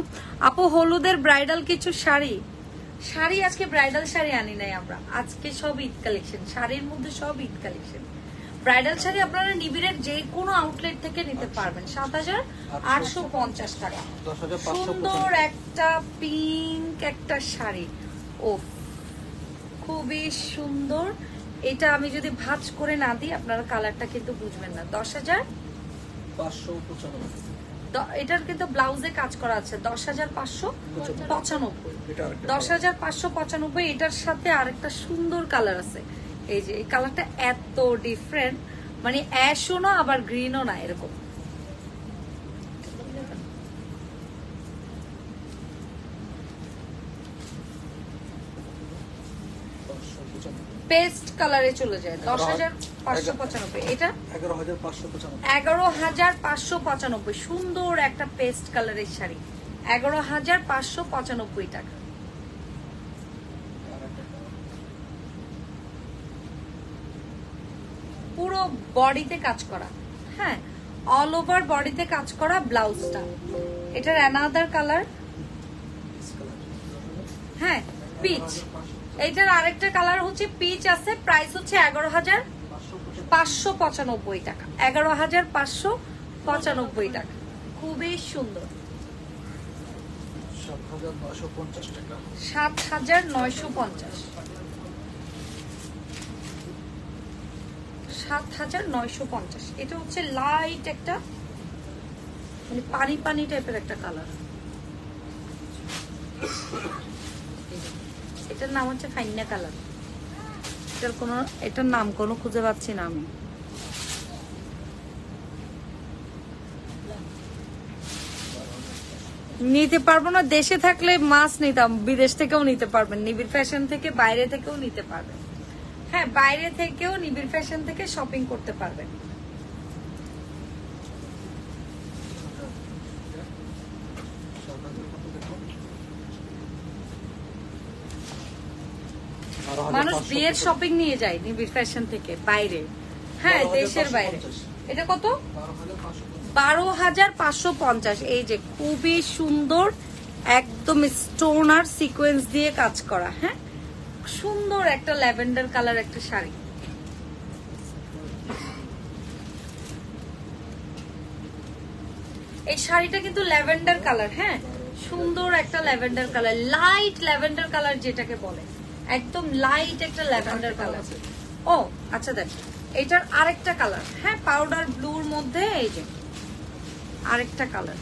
S1: আপু হলুদের ব্রাইডাল কিছু শাড়ি আজকে ব্রাইডাল শাড়ি আনি নাই আমরা, আজকে সব ঈদ কালেকশন। শাড়ির মধ্যে সব ঈদ কালেকশন। ব্রাইডাল শাড়ি আপনারা নিবিড়ের যে কোনো আউটলেট থেকে নিতে পারবেন ৭,৮50 টাকা। সুন্দর একটা পিঙ্ক একটা শাড়ি, ও খুবই সুন্দর। এটা আমি যদি ভাঁজ করে না দিই আপনারা কালারটা কিন্তু বুঝবেন না।
S2: 10,595।
S1: এটার কিন্তু ব্লাউজে কাজ করা আছে 10,595। 10,595। এটার সাথে আরেকটা সুন্দর কালার আছে, এই যে এই কালারটা এত ডিফারেন্ট, মানে অ্যাশও না আবার গ্রিনও না, এরকম। পেস্ট কালারে চলে যায় 10,595। এটা 11,595। সুন্দর একটা পেস্ট কালারের শাড়ি 11,595 টাকা। পুরো বডিতে কাজ করা, হ্যাঁ অল ওভার বডিতে কাজ করা ব্লাউজটা। এটার অ্যানাদার কালার, হ্যাঁ পিচ। এইটার আরেকটা কালার হচ্ছে পিচ আছে, প্রাইস হচ্ছে 11,595 টাকা। 11,595 টাকা, খুবই সুন্দর। 7,950। 7,950। এটা হচ্ছে লাইট একটা মানে পানি পানি টাইপের একটা কালার। এটার নাম হচ্ছে ফাইনা কালার। এটার নাম কোনো খুঁজে পাচ্ছি না আমি। নিতে পারবো না, দেশে থাকলে মাছ নিতাম, বিদেশ থেকেও নিতে পারবেন, নিবিড় ফ্যাশন থেকে, বাইরে থেকেও নিতে পারবেন। হ্যাঁ বাইরে থেকেও নিবিড় ফ্যাশন থেকে শপিং করতে পারবেন। মানুষ বিয়ের শপিং নিয়ে যায় নিবিড় ফ্যাশন থেকে বাইরে, হ্যাঁ দেশের বাইরে। এটা কত? 12,550। এই যে খুবই সুন্দর একদম স্টোন আর সিকোয়েন্স দিয়ে কাজ করা, হ্যাঁ সুন্দর একটা ল্যাভেন্ডার কালার একটা শাড়ি। এই শাড়িটা কিন্তু ল্যাভেন্ডার কালার, হ্যাঁ সুন্দর একটা lavender colour, light lavender colour যেটাকে বলে, একদম লাইট একটা ল্যাভেন্ডার কালার। ও আচ্ছা দেখ এটার আরেকটা কালার, হ্যাঁ পাউডার ব্লুর মধ্যে এই যে আরেকটা কালার।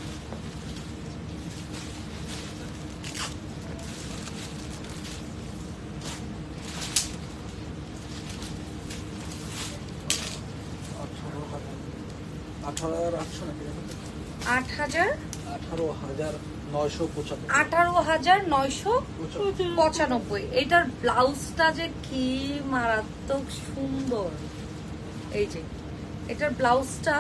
S2: $18,995।
S1: 18,995। এটার ব্লাউজটা যে কি মারাত্মক সুন্দর। এই যে এটার ব্লাউজটা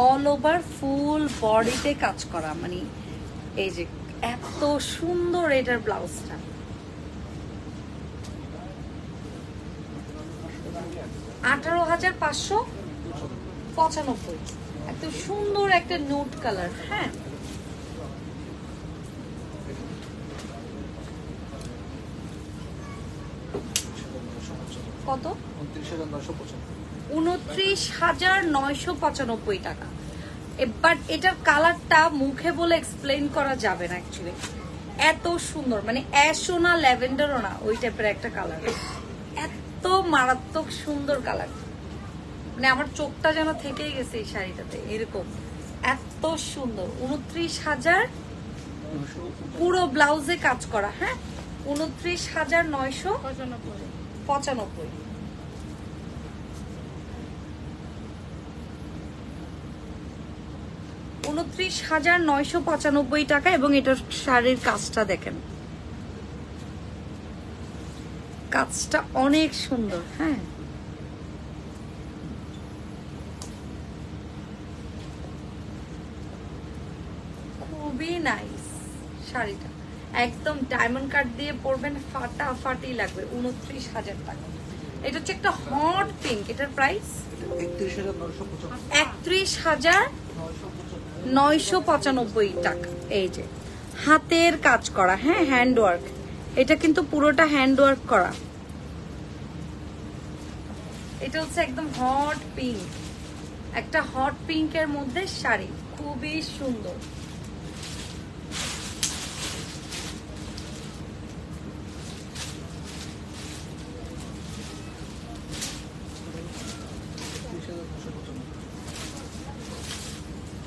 S1: অল ওভার ফুল বডিতে কাজ করা, মানে এই যে এত সুন্দর এটার ব্লাউজটা। $18,595। এত সুন্দর একটা নোট কালার, হ্যাঁ কত? 29,995 টাকা। এবার এটার কালারটা মুখে বলে এক্সপ্লেইন করা যাবে না অ্যাকচুয়ালি, এত সুন্দর, মানে অ্যাশও না ল্যাভেন্ডারও না, ওই টাইপের একটা কালার, এত মারাত্মক সুন্দর কালার, মানে আমার চোখটা যেন থেকেই গেছে এই শাড়িটাতে, এরকম এত সুন্দর। 29,000 পুরো ব্লাউজে কাজ করা, হ্যাঁ 29,995। 29,995 টাকা। এবং এটার শাড়ির কাজটা দেখেন, কাজটা অনেক সুন্দর। হ্যাঁ, খুবই নাইস শাড়িটা, একদম ডায়মন্ড কাট দিয়ে পরবেন, ফাটাফাটি লাগবে। 29,000 টাকা। এটা হচ্ছে একটা হট পিঙ্ক, এটার প্রাইস 31,995 টাকা। এই যে হাতের কাজ করা, হ্যাঁ, হ্যান্ড ওয়ার্ক, এটা কিন্তু পুরোটা হ্যান্ড ওয়ার্ক করা। এটা হচ্ছে একদম হট পিঙ্ক, একটা হট পিঙ্কের মধ্যে শাড়ি, খুবই সুন্দর।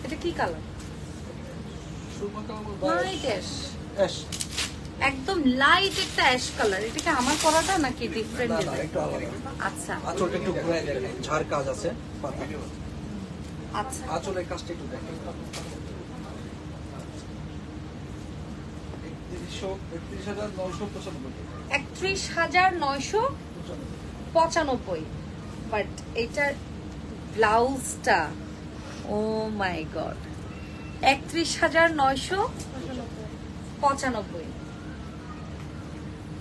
S1: এটা কি কালার? লাইট অ্যাশ, একদম লাইট একটা অ্যাশ কালার। এটা কি আমার পরাটা নাকি ডিফারেন্ট? আচ্ছা,
S2: আঁচলটা একটু ঘুরে দেখেন, ঝাড় কাজ আছে।
S1: আচ্ছা,
S2: আঁচলের কাজটা একটু দেখেন।
S1: 31,995। বাট এটার ব্লাউজটা, ও মাই গড, 31,995।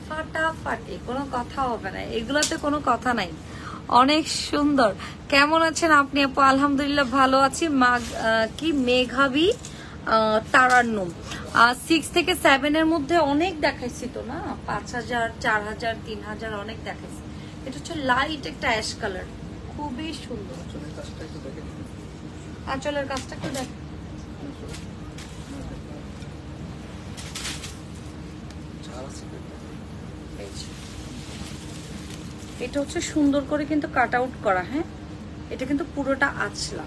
S1: ফাটাফাটি, কোনো কথা হবে না, এগুলোতে কোনো কথা নাই, অনেক সুন্দর। কেমন আছেন আপনি আপু? আলহামদুলিল্লাহ ভালো আছি। কি মেঘাবী তারান্নুম 6 থেকে 7 এর মধ্যে অনেক দেখাইছি তো না, 5,000, 4,000, 3,000 অনেক দেখাইছি। এটা হচ্ছে লাইট একটা অ্যাশ কালার, খুবই সুন্দর।
S2: আঁচলের কাজটা একটু দেখেন।
S1: আঁচলের কাজটা একটু দেখ।
S2: ঝাড় আছে।
S1: এটা হচ্ছে সুন্দর করে কিন্তু কাট আউট করা। হ্যাঁ, এটা কিন্তু পুরোটা আঁচলা,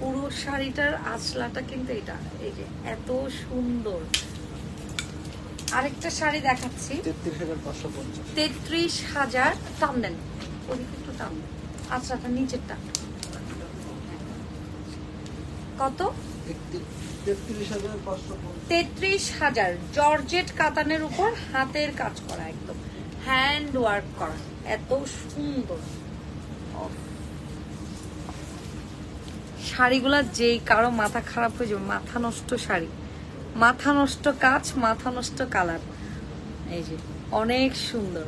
S1: পুরো শাড়িটার আঁচলাটা কিন্তু এটা, এই যে এত সুন্দর। আরেকটা শাড়ি দেখাচ্ছি,
S2: 33,550।
S1: 33,000। টান দেন, ওদিকে একটু টান দেন, আঁচলাটা নিচেরটা কত? 33,000। জর্জেট কাতানের উপর হাতের কাজ করা, একদম হ্যান্ড ওয়ার্ক করা, এত সুন্দর। শাড়িগুলা যেই কারো মাথা খারাপ হয়ে যাবে, মাথা নষ্ট শাড়ি, মাথা নষ্ট কাজ, মাথা নষ্ট কালার। এই যে অনেক সুন্দর।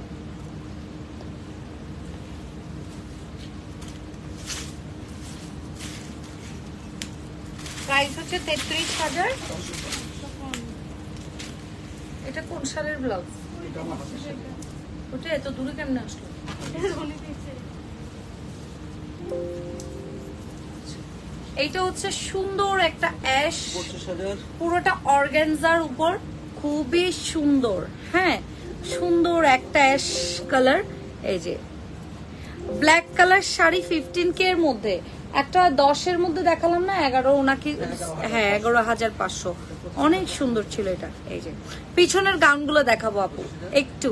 S1: প্রাইস হচ্ছে 33,000। এটা কোন শাড়ির ব্লাউজ? ওটা এত দূরে কেমনে আসলো? এইটা হচ্ছে সুন্দর একটা অ্যাশ,
S2: 25,000।
S1: পুরোটা অর্গানজার উপর, খুবই সুন্দর। হ্যাঁ, সুন্দর একটা অ্যাশ কালার। এই যে ব্ল্যাক কালার শাড়ি 15K এর মধ্যে, একটা 10 এর মধ্যে দেখালাম না, 11 নাকি, হ্যাঁ 11,500। অনেক সুন্দর ছিল এটা। এই যে পিছনের গাউনগুলো দেখাবো আপু একটু।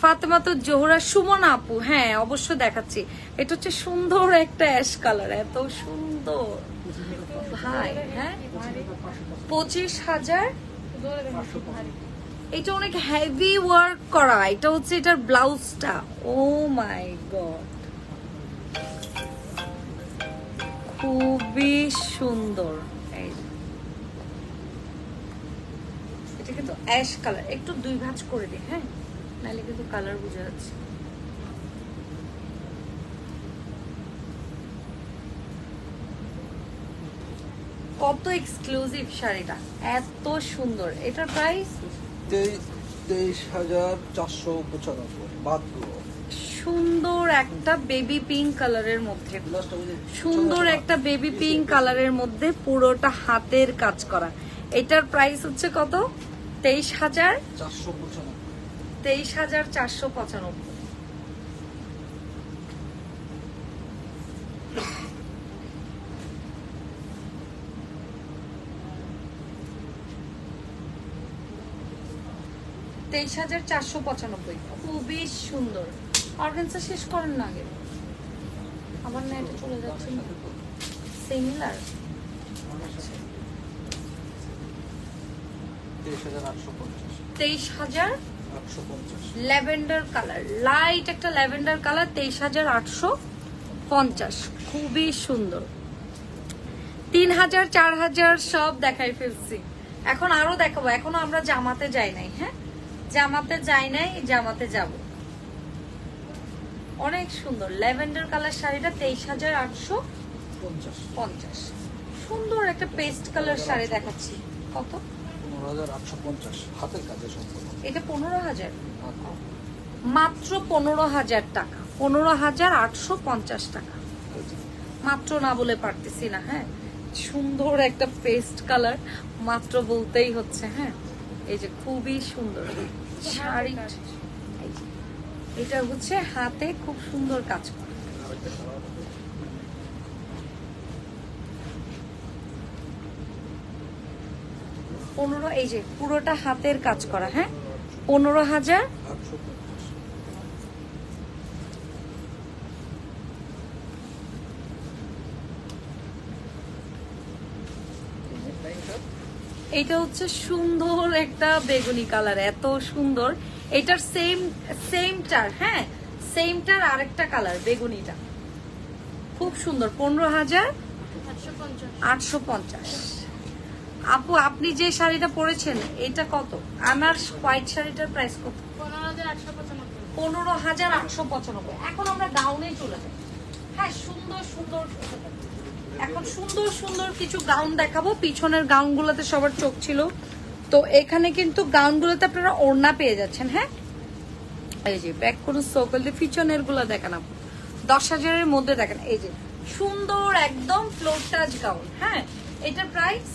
S1: ফাতেমা তো জোহরা, সুমনা আপু, হ্যাঁ অবশ্যই দেখাচ্ছি। এটা হচ্ছে সুন্দর একটা অ্যাশ কালার, এত সুন্দর ভাই। হ্যাঁ, 25,000। এটা অনেক হেভি ওয়ার্ক করা। এটা হচ্ছে এটার ব্লাউজটা, ও মাই গড, খুবই সুন্দর। এটা কিন্তু অ্যাশ কালার, একটু 2 ভাঁজ করে দিই, হ্যাঁ, নাহলে কিন্তু কালার বোঝা যাচ্ছে। কত এক্সক্লুসিভ শাড়িটা, এত সুন্দর। এটার প্রাইস
S2: 23,495 বাদগুলো।
S1: সুন্দর একটা বেবি পিঙ্ক কালারের মধ্যে, সুন্দর একটা বেবি পিঙ্ক কালারের মধ্যে পুরোটা হাতের কাজ করা। এটার প্রাইস হচ্ছে কত?
S2: 23,495।
S1: 23,495। খুবই সুন্দর। অর্গানজা শেষ করেন না আগে, আবার না এটা চলে যাচ্ছে না, সিমিলার।
S2: 23,850।
S1: 23,000
S2: 850
S1: ল্যাভেন্ডার কালার, লাইট একটা ল্যাভেন্ডার কালার, 23,850। খুবই সুন্দর। 3,000 4,000 সব দেখাই ফেলছি, এখন আরো দেখাবো। এখনো আমরা জামাতে যাই নাই। হ্যাঁ, জামাতে যাই নাই, জামাতে যাব। অনেক সুন্দর ল্যাভেন্ডার কালার শাড়িটা 23,850। সুন্দর একটা পেস্ট কালার শাড়ি দেখাচ্ছি। কত?
S2: 15,850 হাতের কাজে সম্পূর্ণ।
S1: এটা 15,000, মাত্র 15,000 টাকা, 15,850 টাকা মাত্র। না বলে পারতেছি না। হ্যাঁ, সুন্দর একটা পেস্ট কালার, মাত্র বলতেই হচ্ছে। হ্যাঁ, এই যে খুবই সুন্দর শাড়ি, এটা হচ্ছে হাতে খুব সুন্দর কাজ করা। এই যে পুরোটা হাতের কাজ করা। হ্যাঁ, 15,000।
S2: 850
S1: এইটা হচ্ছে সুন্দর একটা বেগুনি কালার, এত সুন্দর। এটার সেমটার, হ্যাঁ সেমটার আরেকটা কালার বেগুনিটা, খুব সুন্দর। 15,850। আপু আপনি যে শাড়িটা পরেছেন এটা কত? আমার হোয়াইট শাড়িটার প্রাইস কত? 15,895। এখন আমরা গাউনে চলে যাই। হ্যাঁ, সুন্দর সুন্দর, এখন সুন্দর সুন্দর কিছু গাউন দেখাবো। পিছনের গাউন গুলোতে সবার চোখ ছিল, তো এখানে কিন্তু গাউন গুলোতে আপনারা ওড়না পেয়ে যাচ্ছেন। হ্যাঁ, এই যে ব্যাক কোন সর্কেল দিয়ে পিছনের গুলো দেখেন আপু, 10,000-এর মধ্যে দেখেন। এই যে সুন্দর একদম ফ্লোর টাচ গাউন। হ্যাঁ, এটার প্রাইস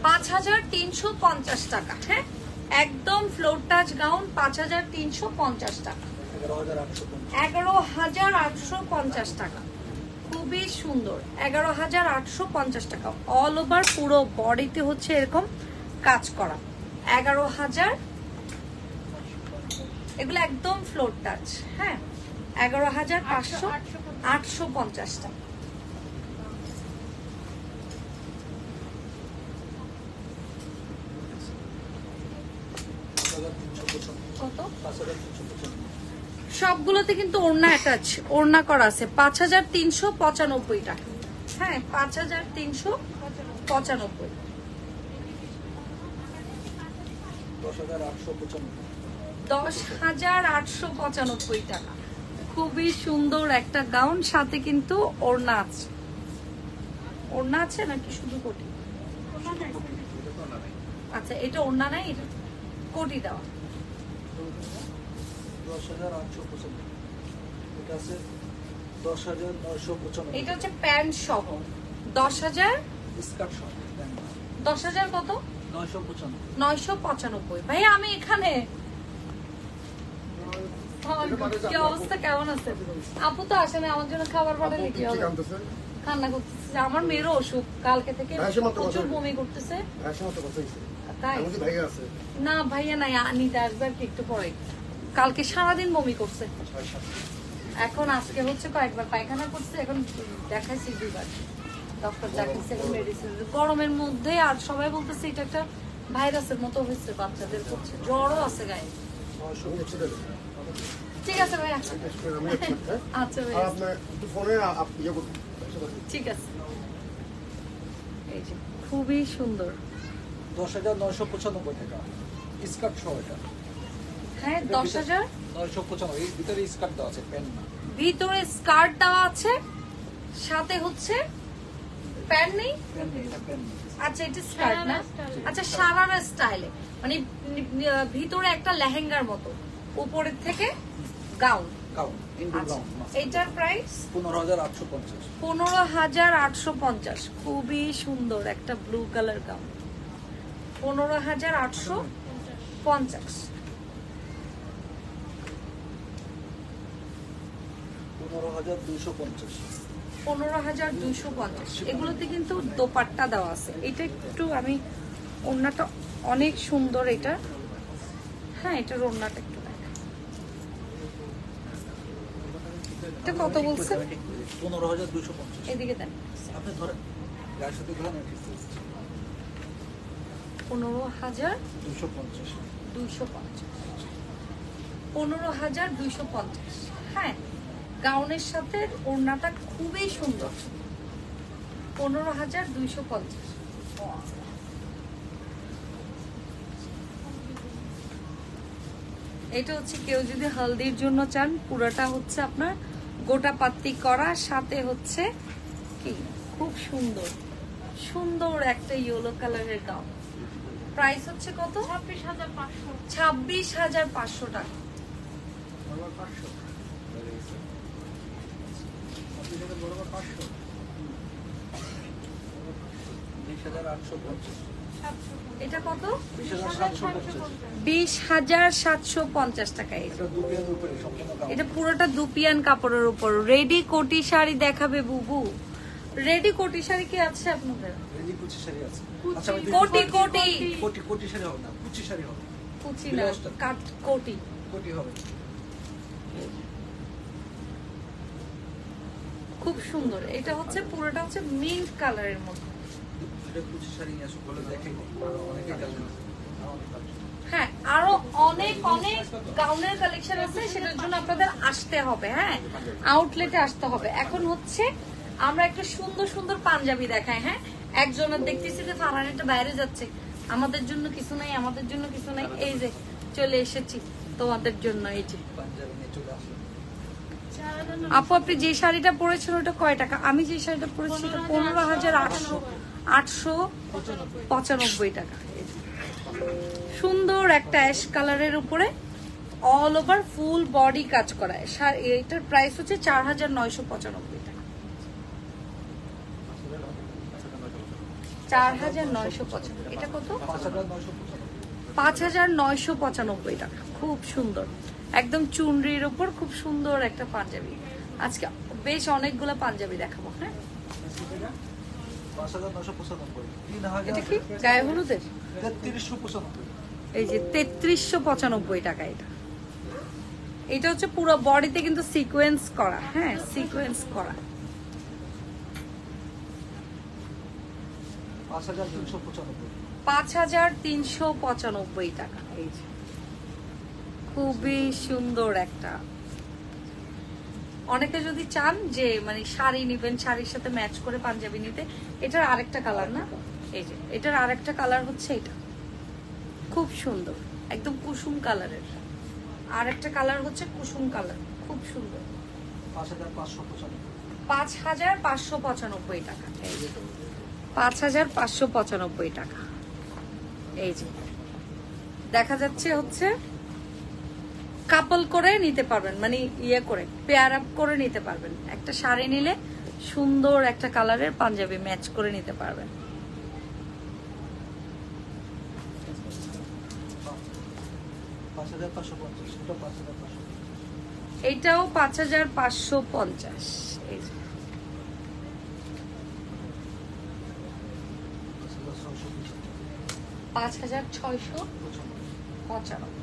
S1: 5,350 টাকা। হ্যাঁ, একদম ফ্লোর টাচ গাউন, 5,350 টাকা, 11,850 টাকা। খুবই সুন্দর, 11,850 টাকা। অল ওভার পুরো বডিতে হচ্ছে এরকম কাজ করা, 11,000। এগুলো একদম ফ্লোর টাচ। হ্যাঁ, 11,850 টাকা। কত? সবগুলোতে কিন্তু ওড়না অ্যাটাচ, ওড়না করা আছে। 5,395 টাকা। হ্যাঁ, 5,395। 10,895 টাকা। খুবই সুন্দর একটা গাউন, সাথে কিন্তু ওড়না আছে। ওড়না আছে নাকি শুধু কোটি? আচ্ছা, এটা ওড়না নাই, এটা কোটি দেওয়া।
S2: 10,895। এটা আছে 10,995।
S1: এটা হচ্ছে প্যান্ট সহ 10,000,
S2: স্কার্ট সহ
S1: 10,000 কত?
S2: 995।
S1: 995। ভাই আমি এখানে কি অবস্থা, কেমন আছে? আপু তো আসে না, আমার জন্য খাবার পাঠালে কি হবে? কান্না করতেছে। আমার মেয়েরও অসুখ, কালকে থেকে প্রচুর বমি করতেছে। তাই না, ভাইয়া নাই, আনিতে আসবে আর কি একটু পরে। কালকে সারাদিন বমি করছে, এখন আজকে হচ্ছে কয়েকবার পায়খানা করছে, এখন দেখাইছি 2বার ডক্টর দেখাইছে, এখন মেডিসিন। গরমের মধ্যে আর সবাই বলতেছে এটা একটা ভাইরাসের মতো হয়েছে, বাচ্চাদের করছে, জ্বরও আছে গায়ে। ঠিক আছে ভাইয়া, আচ্ছা ভাইয়া, ঠিক আছে। এই যে খুবই সুন্দর,
S2: 10,995 টাকা স্কার্ট সহ। এটা
S1: হ্যাঁ, 10,995।
S2: এর ভিতরে স্কার্ট দেওয়া আছে, প্যান্ট না।
S1: ভিতরে স্কার্ট দেওয়া আছে, সাথে হচ্ছে প্যান্ট নেই। আচ্ছা, এটা স্কার্ট না? আচ্ছা, সারারা স্টাইলে, মানে ভিতরে একটা লেহেঙ্গার মতো, উপরের থেকে গাউন। এটার প্রাইস
S2: 15,850।
S1: 15,850। খুবই সুন্দর একটা ব্লু কালার গাউন, 15,850।
S2: 15,250।
S1: 15,250। এগুলোতে কিন্তু দোপাট্টা দেওয়া আছে। এটা একটু আমি, ওড়নাটা অনেক সুন্দর এটা। হ্যাঁ, এটার ওড়নাটা একটু দেখ, এটা কত বলছে?
S2: 15,250।
S1: এদিকে দেন।
S2: আপনি ধরেন গায়ের সাথে ধরেন
S1: 15,250। 15,250। হ্যাঁ, গাউনের সাথে ওড়নাটা খুবই সুন্দর। 15,250। এটা হচ্ছে কেউ যদি হলদির জন্য চান, পুরোটা হচ্ছে আপনার গোটা পাত্তি করা, সাথে হচ্ছে কি খুব সুন্দর সুন্দর একটা ইয়েলো কালারের গাউন। প্রাইস হচ্ছে কত? 26,500 টাকা। এটা কত? 20,750 টাকা। এটা পুরোটা দুপিয়ান কাপড়ের উপর রেডি কোটি শাড়ি দেখাবে বুবু। রেডি কোটি শাড়ি কি আছে আপনাদের?
S2: রেডি কুচি শাড়ি আছে।
S1: কোটি কোটি
S2: কোটি কোটি শাড়ি হবে না, কুচি শাড়ি হবে।
S1: কুচি না, কাট কোটি।
S2: কোটি হবে।
S1: খুব সুন্দর। এটা হচ্ছে পুরোটা হচ্ছে মিন্ট কালারের মধ্যে।
S2: এটা কুচি শাড়ি নিয়ে আসো বলে দেখে অনেকে জানেন।
S1: হ্যাঁ, আরো অনেক অনেক গাউনের কালেকশন আছে, সেটার জন্য আপনাদের আসতে হবে। হ্যাঁ, আউটলেটে আসতে হবে। এখন হচ্ছে আমরা একটা সুন্দর সুন্দর পাঞ্জাবি দেখাই। হ্যাঁ, একজনের দেখতেছি যে ফারহানাটা বাইরে যাচ্ছে, আমাদের জন্য কিছু নাই, আমাদের জন্য কিছু নাই। এই যে চলে এসেছি তোমাদের জন্য। এই যে
S2: পাঞ্জাবি নিয়ে চলে আসো।
S1: আপু, আপনি যে শাড়িটা পরেছেন ওটা কয় টাকা? আমি যে শাড়িটা পরেছি ওটা 15,895 টাকা। সুন্দর একটা অ্যাশ কালারের উপরে অল ওভার ফুল বডি কাজ করা। এটার প্রাইস হচ্ছে 4,995 টাকা। 4,995। এটা কত? 5,995 টাকা। খুব সুন্দর, একদম চুনরির উপর খুব সুন্দর একটা পাঞ্জাবি। আজকে বেশ অনেকগুলো পাঞ্জাবি দেখাবো। হ্যাঁ,
S2: 5,995।
S1: এটা কি গায়ে হলুদের?
S2: 3395।
S1: এই যে 3395 টাকা। এটা হচ্ছে পুরো বডিতে কিন্তু সিকোয়েন্স করা। হ্যাঁ, সিকোয়েন্স করা। 5,395 টাকা। এই যে খুবই সুন্দর একটা। অনেকে যদি চান যে মানে শাড়ি নিবেন, শাড়ির সাথে ম্যাচ করে পাঞ্জাবি নিতে, এটার আরেকটা কালার না, এই যে এটার আরেকটা কালার হচ্ছে এটা। খুব সুন্দর, একদম কুসুম কালারের। আরেকটা কালার হচ্ছে কুসুম কালার, খুব সুন্দর। 5,595 টাকা। এই যে 5,595 টাকা। এই যে দেখা যাচ্ছে হচ্ছে কাপল করে নিতে পারবেন, মানে ইয়ে করে পেয়ার আপ করে নিতে পারবেন। একটা শাড়ি নিলে সুন্দর একটা কালারের পাঞ্জাবি ম্যাচ করে নিতে পারবেন। এইটাও 5,550। এই যে 5,695।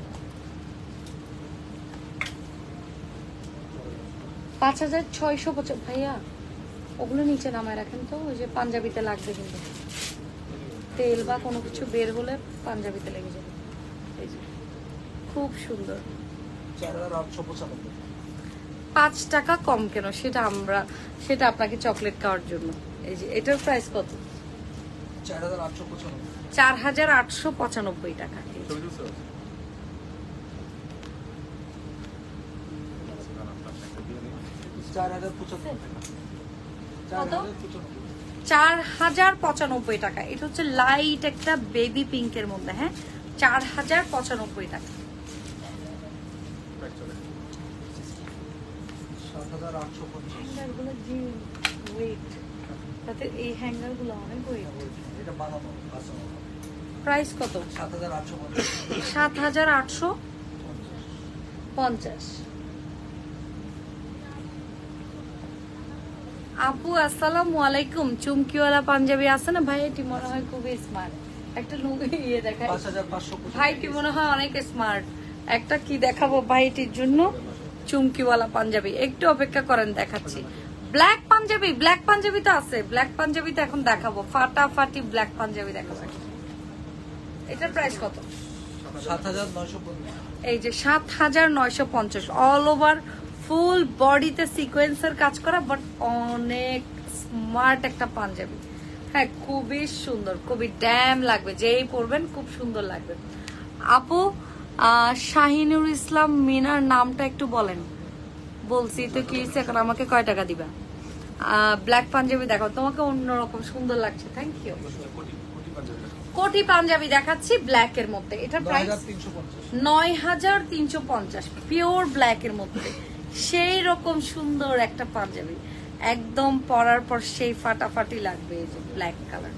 S1: 5,650 ভাইয়া, ওগুলো নিচে নামায় রাখেন তো, ওই যে পাঞ্জাবিতে লাগবে কিন্তু, তেল বা কোনো কিছু বের হলে পাঞ্জাবিতে লেগে যাবে। এই যে খুব সুন্দর। 5 টাকা কম কেন? সেটা আপনাকে চকলেট খাওয়ার জন্য। এই যে এটার প্রাইস কত? 4,895 টাকা। কত? 4,095 টাকা। এটা হচ্ছে লাইট একটা বেবি পিঙ্কের মধ্যে। হ্যাঁ, 4,095 টাকা। 7,850। এই হ্যাঙ্গার গুলো অনেক ওয়েট। প্রাইস কত? 7,850। আপু আসসালামু আলাইকুম। চুমকিওয়ালা পাঞ্জাবি আছে না ভাই? এটি মনে হয় খুবই স্মার্ট। একটা ইয়ে দেখায় ভাইটি, মনে হয় অনেক স্মার্ট। একটা কি দেখাবো ভাইটির জন্য? চুমকিওয়ালা পাঞ্জাবি, একটু অপেক্ষা করেন দেখাচ্ছি। ব্ল্যাক পাঞ্জাবি তো আছে, ব্ল্যাক পাঞ্জাবি তো এখন দেখাবো, ফাটাফাটি ব্ল্যাক পাঞ্জাবি দেখাবো। এটার প্রাইস কত?
S2: 7,950।
S1: এই যে 7,950, অল ওভার ফুল বডিতে সিকোয়েন্সের কাজ করা, বাট অনেক স্মার্ট একটা পাঞ্জাবি। হ্যাঁ, খুবই সুন্দর, খুবই ড্যাম লাগবে, যেই পরবেন খুব সুন্দর লাগবে। আপু শাহিনুর ইসলাম মিনার নামটা একটু বলেন। বলছি তো কি এখন আমাকে কয় টাকা দিবা? ব্ল্যাক পাঞ্জাবি দেখো, তোমাকে অন্যরকম সুন্দর লাগছে, থ্যাংক ইউ। কোটি পাঞ্জাবি দেখাচ্ছি ব্ল্যাক এর মধ্যে, এটার প্রাইস 9,350, পিওর ব্ল্যাক এর মধ্যে সেই রকম সুন্দর একটা পাঞ্জাবি, একদম পরার পর সেই ফাটাফাটি লাগবে। এই যে ব্ল্যাক কালার,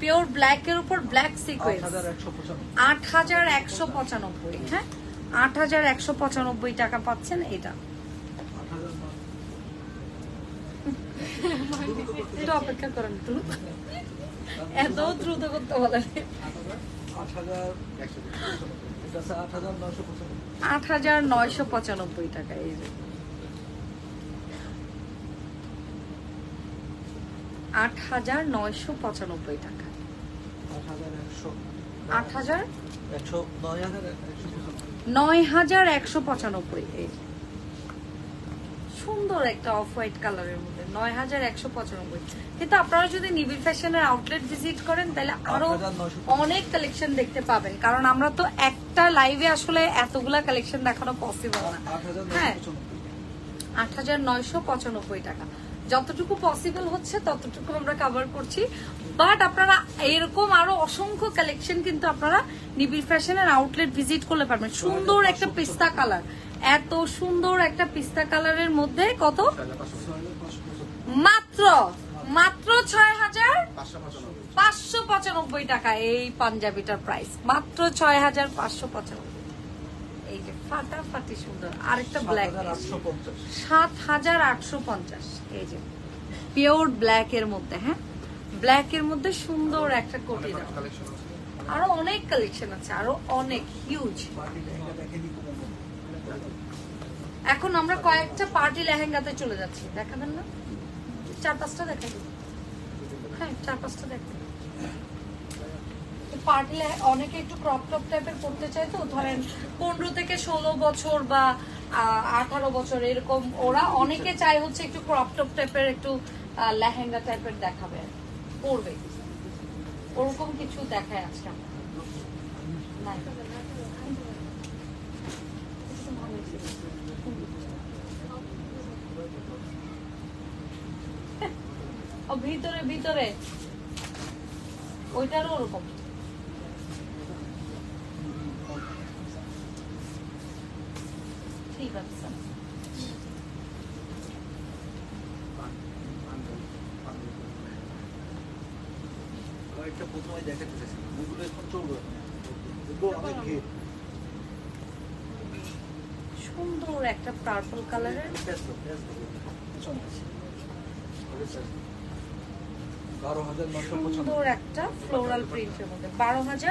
S1: পিওর ব্ল্যাক এর উপর ব্ল্যাক সিকোয়েন্স, 8,195। হ্যাঁ, 8,195 টাকা পাচ্ছেন এটা। একটু অপেক্ষা করেন, দ্রুত, এত দ্রুত করতে বলে। 8,995 টাকা। এই যে 8,995 টাকা। 9,195। এই সুন্দর একটা অফ হোয়াইট কালারের মধ্যে 9,195। কিন্তু আপনারা যদি নিবিড় ফ্যাশনের আউটলেট ভিজিট করেন তাহলে আরো অনেক কালেকশন দেখতে পাবেন, কারণ আমরা তো একটা লাইভে আসলে এতগুলা কালেকশন দেখানো পসিবল না। হ্যাঁ, 8,995 টাকা, যতটুকু পসিবল হচ্ছে ততটুকু আমরা কভার করছি। বাট আপনারা এরকম আরো অসংখ্য কালেকশন কিন্তু আপনারা নিবিড় ফ্যাশনের আউটলেট ভিজিট করলে পারবেন। সুন্দর একটা পিস্তা কালার, এত সুন্দর একটা পিস্তা কালারের মধ্যে কত? মাত্র 6,595 টাকা এই পাঞ্জাবিটার প্রাইস, মাত্র 6,595। এই যে ফাটাফাটি সুন্দর আরেকটা ব্ল্যাক, 7,850। এই যে পিওর ব্ল্যাক এর মধ্যে, হ্যাঁ ব্ল্যাক এর মধ্যে সুন্দর একটা কোটি দাও। আরো অনেক কালেকশন আছে, আরো অনেক হিউজ। এখন আমরা কয়েকটা পার্টি লেহেঙ্গাতে চলে যাচ্ছি, দেখাবেন না? 4-5টা দেখাই। হ্যাঁ, 4-5টা দেখাই। পার্টি অনেকে একটু ক্রপ টপ টাইপের করতে চায়, তো ধরেন 15 থেকে 16 বছর বা 18 বছর এরকম, ওরা অনেকে চায় হচ্ছে একটু ক্রপ টপ টাইপের, একটু লেহেঙ্গা টাইপের দেখাবে, পরবে, ওরকম কিছু দেখায় আজকে আমরা। ভিতরে ওইটারও ওরকম। ঠিক আছে,
S2: কয়েকটা প্রথমে দেখাতে চাইছি, ওগুলো এখন চলবে
S1: সুন্দর একটা পার্পল কালারের, সুন্দর একটা ফ্লোরাল প্রিন্টের মধ্যে 12,995।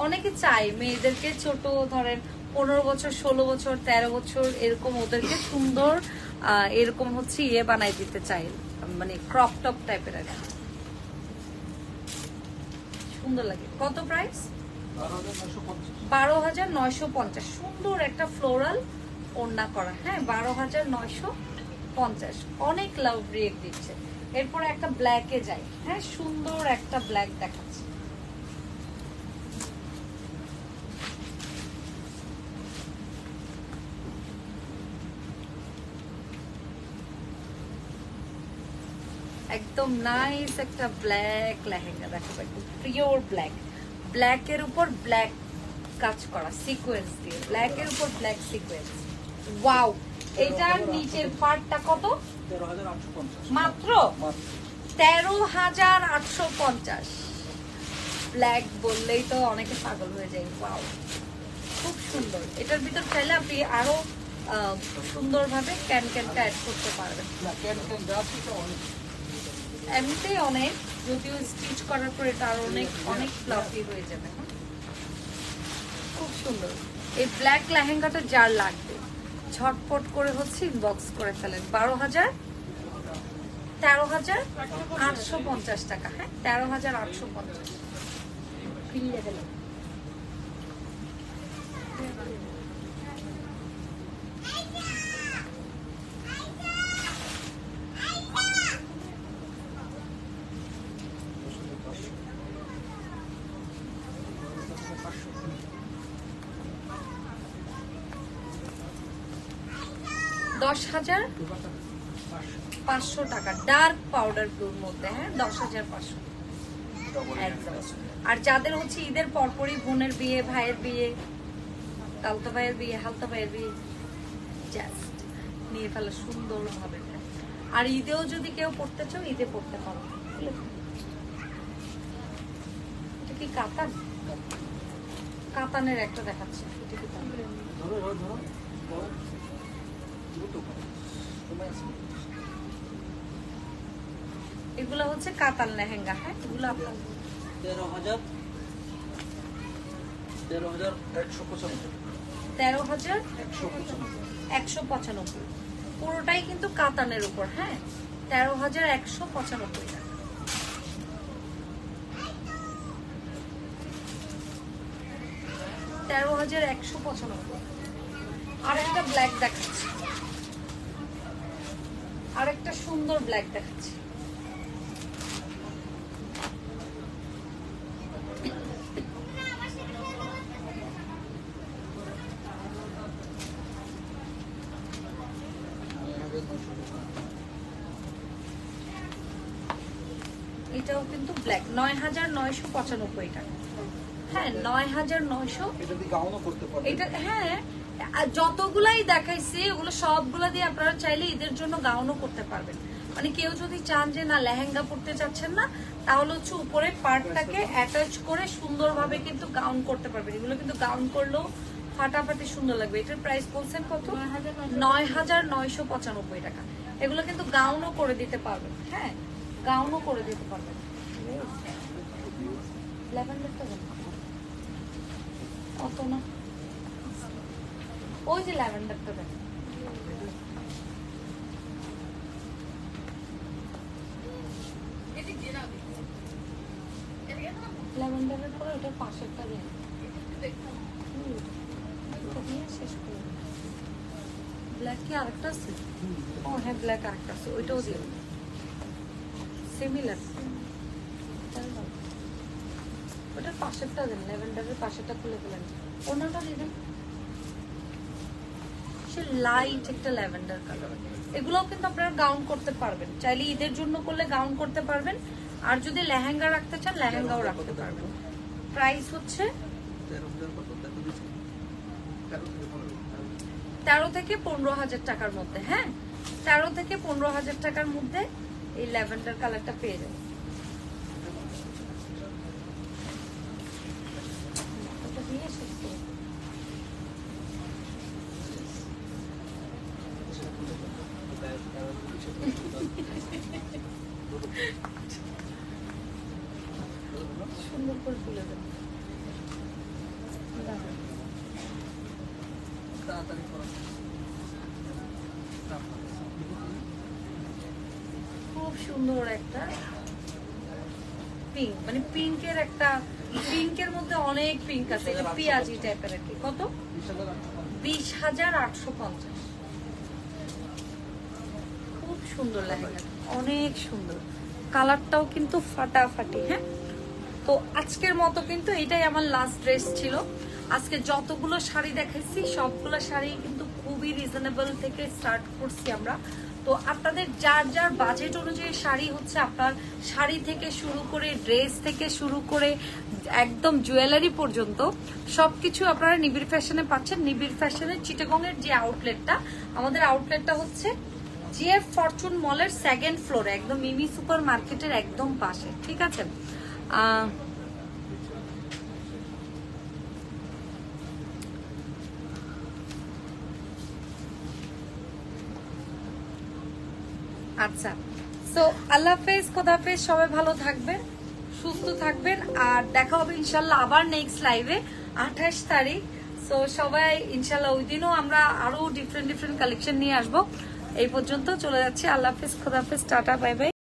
S1: অনেকে চাই মেয়েদেরকে ছোট, ধরেন 15 বছর, 16 বছর, 13 বছর এরকম, ওদেরকে সুন্দর এরকম হচ্ছে ইয়ে বানাই দিতে চাই, মানে ক্রপ টপ টাইপের আর কি, সুন্দর লাগে। কত প্রাইস? 12,950। সুন্দর একটা ফ্লোরাল ওড়না করা, হ্যাঁ 12,950। অনেক লাভ রিয়েক্ট দিচ্ছে। এরপর একটা ব্ল্যাকে যাই, হ্যাঁ সুন্দর একটা ব্ল্যাক দেখাচ্ছে। একদম নাইস একটা ব্ল্যাক লেহেঙ্গা দেখাবো, একদম পিওর ব্ল্যাক, ব্ল্যাকের উপর ব্ল্যাক কাজ করা সিকোয়েন্স দিয়ে, ব্ল্যাকের উপর ব্ল্যাক সিকোয়েন্স। ওয়াও, এটার নিচের পার্টটা কত? মাত্র 13,850। ব্ল্যাক বললেই তো অনেকে পাগল হয়ে যায়। ওয়াও, খুব সুন্দর। এটার ভিতর চাইলে আপনি আরো সুন্দরভাবে ক্যানটা অ্যাড করতে পারবেন। এমনিতেই অনেক, যদিও স্টিচ করার পর এটা আরো অনেক অনেক ফ্লাফি হয়ে যাবে। খুব সুন্দর এই ব্ল্যাক লেহেঙ্গাটা যার লাগবে ঝটপট করে হচ্ছে ইনবক্স করে ফেলেন। 13,850 টাকা। হ্যাঁ 13,850। 10,500 টাকা ডার্ক পাউডার ব্লুর মধ্যে। হ্যাঁ 10,500 একদম। আর যাদের হচ্ছে ঈদের পরপরই বোনের বিয়ে, ভাইয়ের বিয়ে, তালতো ভাইয়ের বিয়ে, হালতা ভাইয়ের বিয়ে, জাস্ট নিয়ে ফেলে সুন্দর ভাবে। আর ঈদেও যদি কেউ পড়তে চাও ঈদে পড়তে পারো। এটা কি কাতান? কাতানের একটা দেখাচ্ছে। এটা কি কাতান? এগুলো হচ্ছে কাতান লেহেঙ্গা। হ্যাঁ এগুলো আপনার 13,195 পুরোটাই কিন্তু কাতানের উপর। হ্যাঁ 13,195 টাকা। 13,195। আরেকটা ব্ল্যাক দেখাচ্ছি, আরেকটা সুন্দর ব্ল্যাক দেখাচ্ছি। এটাও কিন্তু ব্ল্যাক। 9,995 টাকা। হ্যাঁ 9,900। এটা হ্যাঁ যতগুলাই দেখাইছি ওগুলো সবগুলা দিয়ে আপনারা চাইলে ঈদের জন্য গাউনও করতে পারবেন। মানে কেউ যদি চান যে না লেহেঙ্গা পরতে চাচ্ছেন না, তাহলে হচ্ছে উপরে পার্টটাকে অ্যাটাচ করে সুন্দরভাবে কিন্তু গাউন করতে পারবেন। এগুলো কিন্তু গাউন করলেও ফাটাফাটি সুন্দর লাগবে। এটার প্রাইস বলছেন কত? 9,995 টাকা। এগুলো কিন্তু গাউনও করে দিতে পারবেন। হ্যাঁ গাউনও করে দিতে পারবেন। ল্যাভেন্ডারটা অত না, ওই যে ল্যাভেন্ডারটা দেখেন। ল্যাভেন্ডারের পরে ওটার পাশেরটা দেন। শেষ করে ব্ল্যাক কি আরেকটা আছে? ও হ্যাঁ ব্ল্যাক আরেকটা আছে, ওইটাও দিয়ে সিমিলার। ওটার পাশেরটা দেন, ল্যাভেন্ডারের পাশেরটা খুলে ফেলেন। ওনাটা দিবেন সে লাইট একটা ল্যাভেন্ডার কালার। এগুলোও কিন্তু আপনারা গাউন করতে পারবেন, চাইলে ঈদের জন্য করলে গাউন করতে পারবেন। আর যদি লেহেঙ্গা রাখতে চান লেহেঙ্গাও রাখতে পারবেন। প্রাইস হচ্ছে 13 থেকে 15,000 টাকার মধ্যে। হ্যাঁ 13 থেকে 15,000 টাকার মধ্যে এই ল্যাভেন্ডার কালারটা পেয়ে যাবেন। সুন্দর করে তুলে দেন। খুব সুন্দর একটা পিঙ্ক, মানে পিঙ্কের একটা, পিঙ্কের মধ্যে অনেক পিঙ্ক আছে, পেঁয়াজি টাইপের আর কি। কত? 20,850। খুব সুন্দর লেহেঙ্গা, অনেক সুন্দর কালারটাও কিন্তু ফাটাফাটি। হ্যাঁ তো আজকের মতো কিন্তু এটাই আমার লাস্ট ড্রেস ছিল। আজকে যতগুলো শাড়ি দেখাইছি সবগুলো শাড়ি কিন্তু খুবই রিজনেবল থেকে স্টার্ট করছি আমরা। তো আপনাদের যার যার বাজেট অনুযায়ী শাড়ি হচ্ছে, আপনার শাড়ি থেকে শুরু করে ড্রেস থেকে শুরু করে একদম জুয়েলারি পর্যন্ত সবকিছু আপনারা নিবিড় ফ্যাশনে পাচ্ছেন। নিবিড় ফ্যাশনের চিটাগংয়ের যে আউটলেটটা, আমাদের আউটলেটটা হচ্ছে জিএফ ফরচুন মলের 2nd ফ্লোরে, একদম মিমি সুপার মার্কেটের একদম পাশে। ঠিক আছে। আচ্ছা সো আল্লাহ হাফেজ, খোদা হাফেজ, সবাই ভালো থাকবেন, সুস্থ থাকবেন, আর দেখা হবে ইনশাল্লাহ আবার নেক্সট লাইভে 28 তারিখ। সো সবাই ইনশাল্লাহ ওই দিনও আমরা আরো ডিফারেন্ট কালেকশন নিয়ে আসবো। এই পর্যন্ত চলে যাচ্ছি, আল্লাহ হাফেজ, খোদা হাফেজ, টাটা, বাই বাই।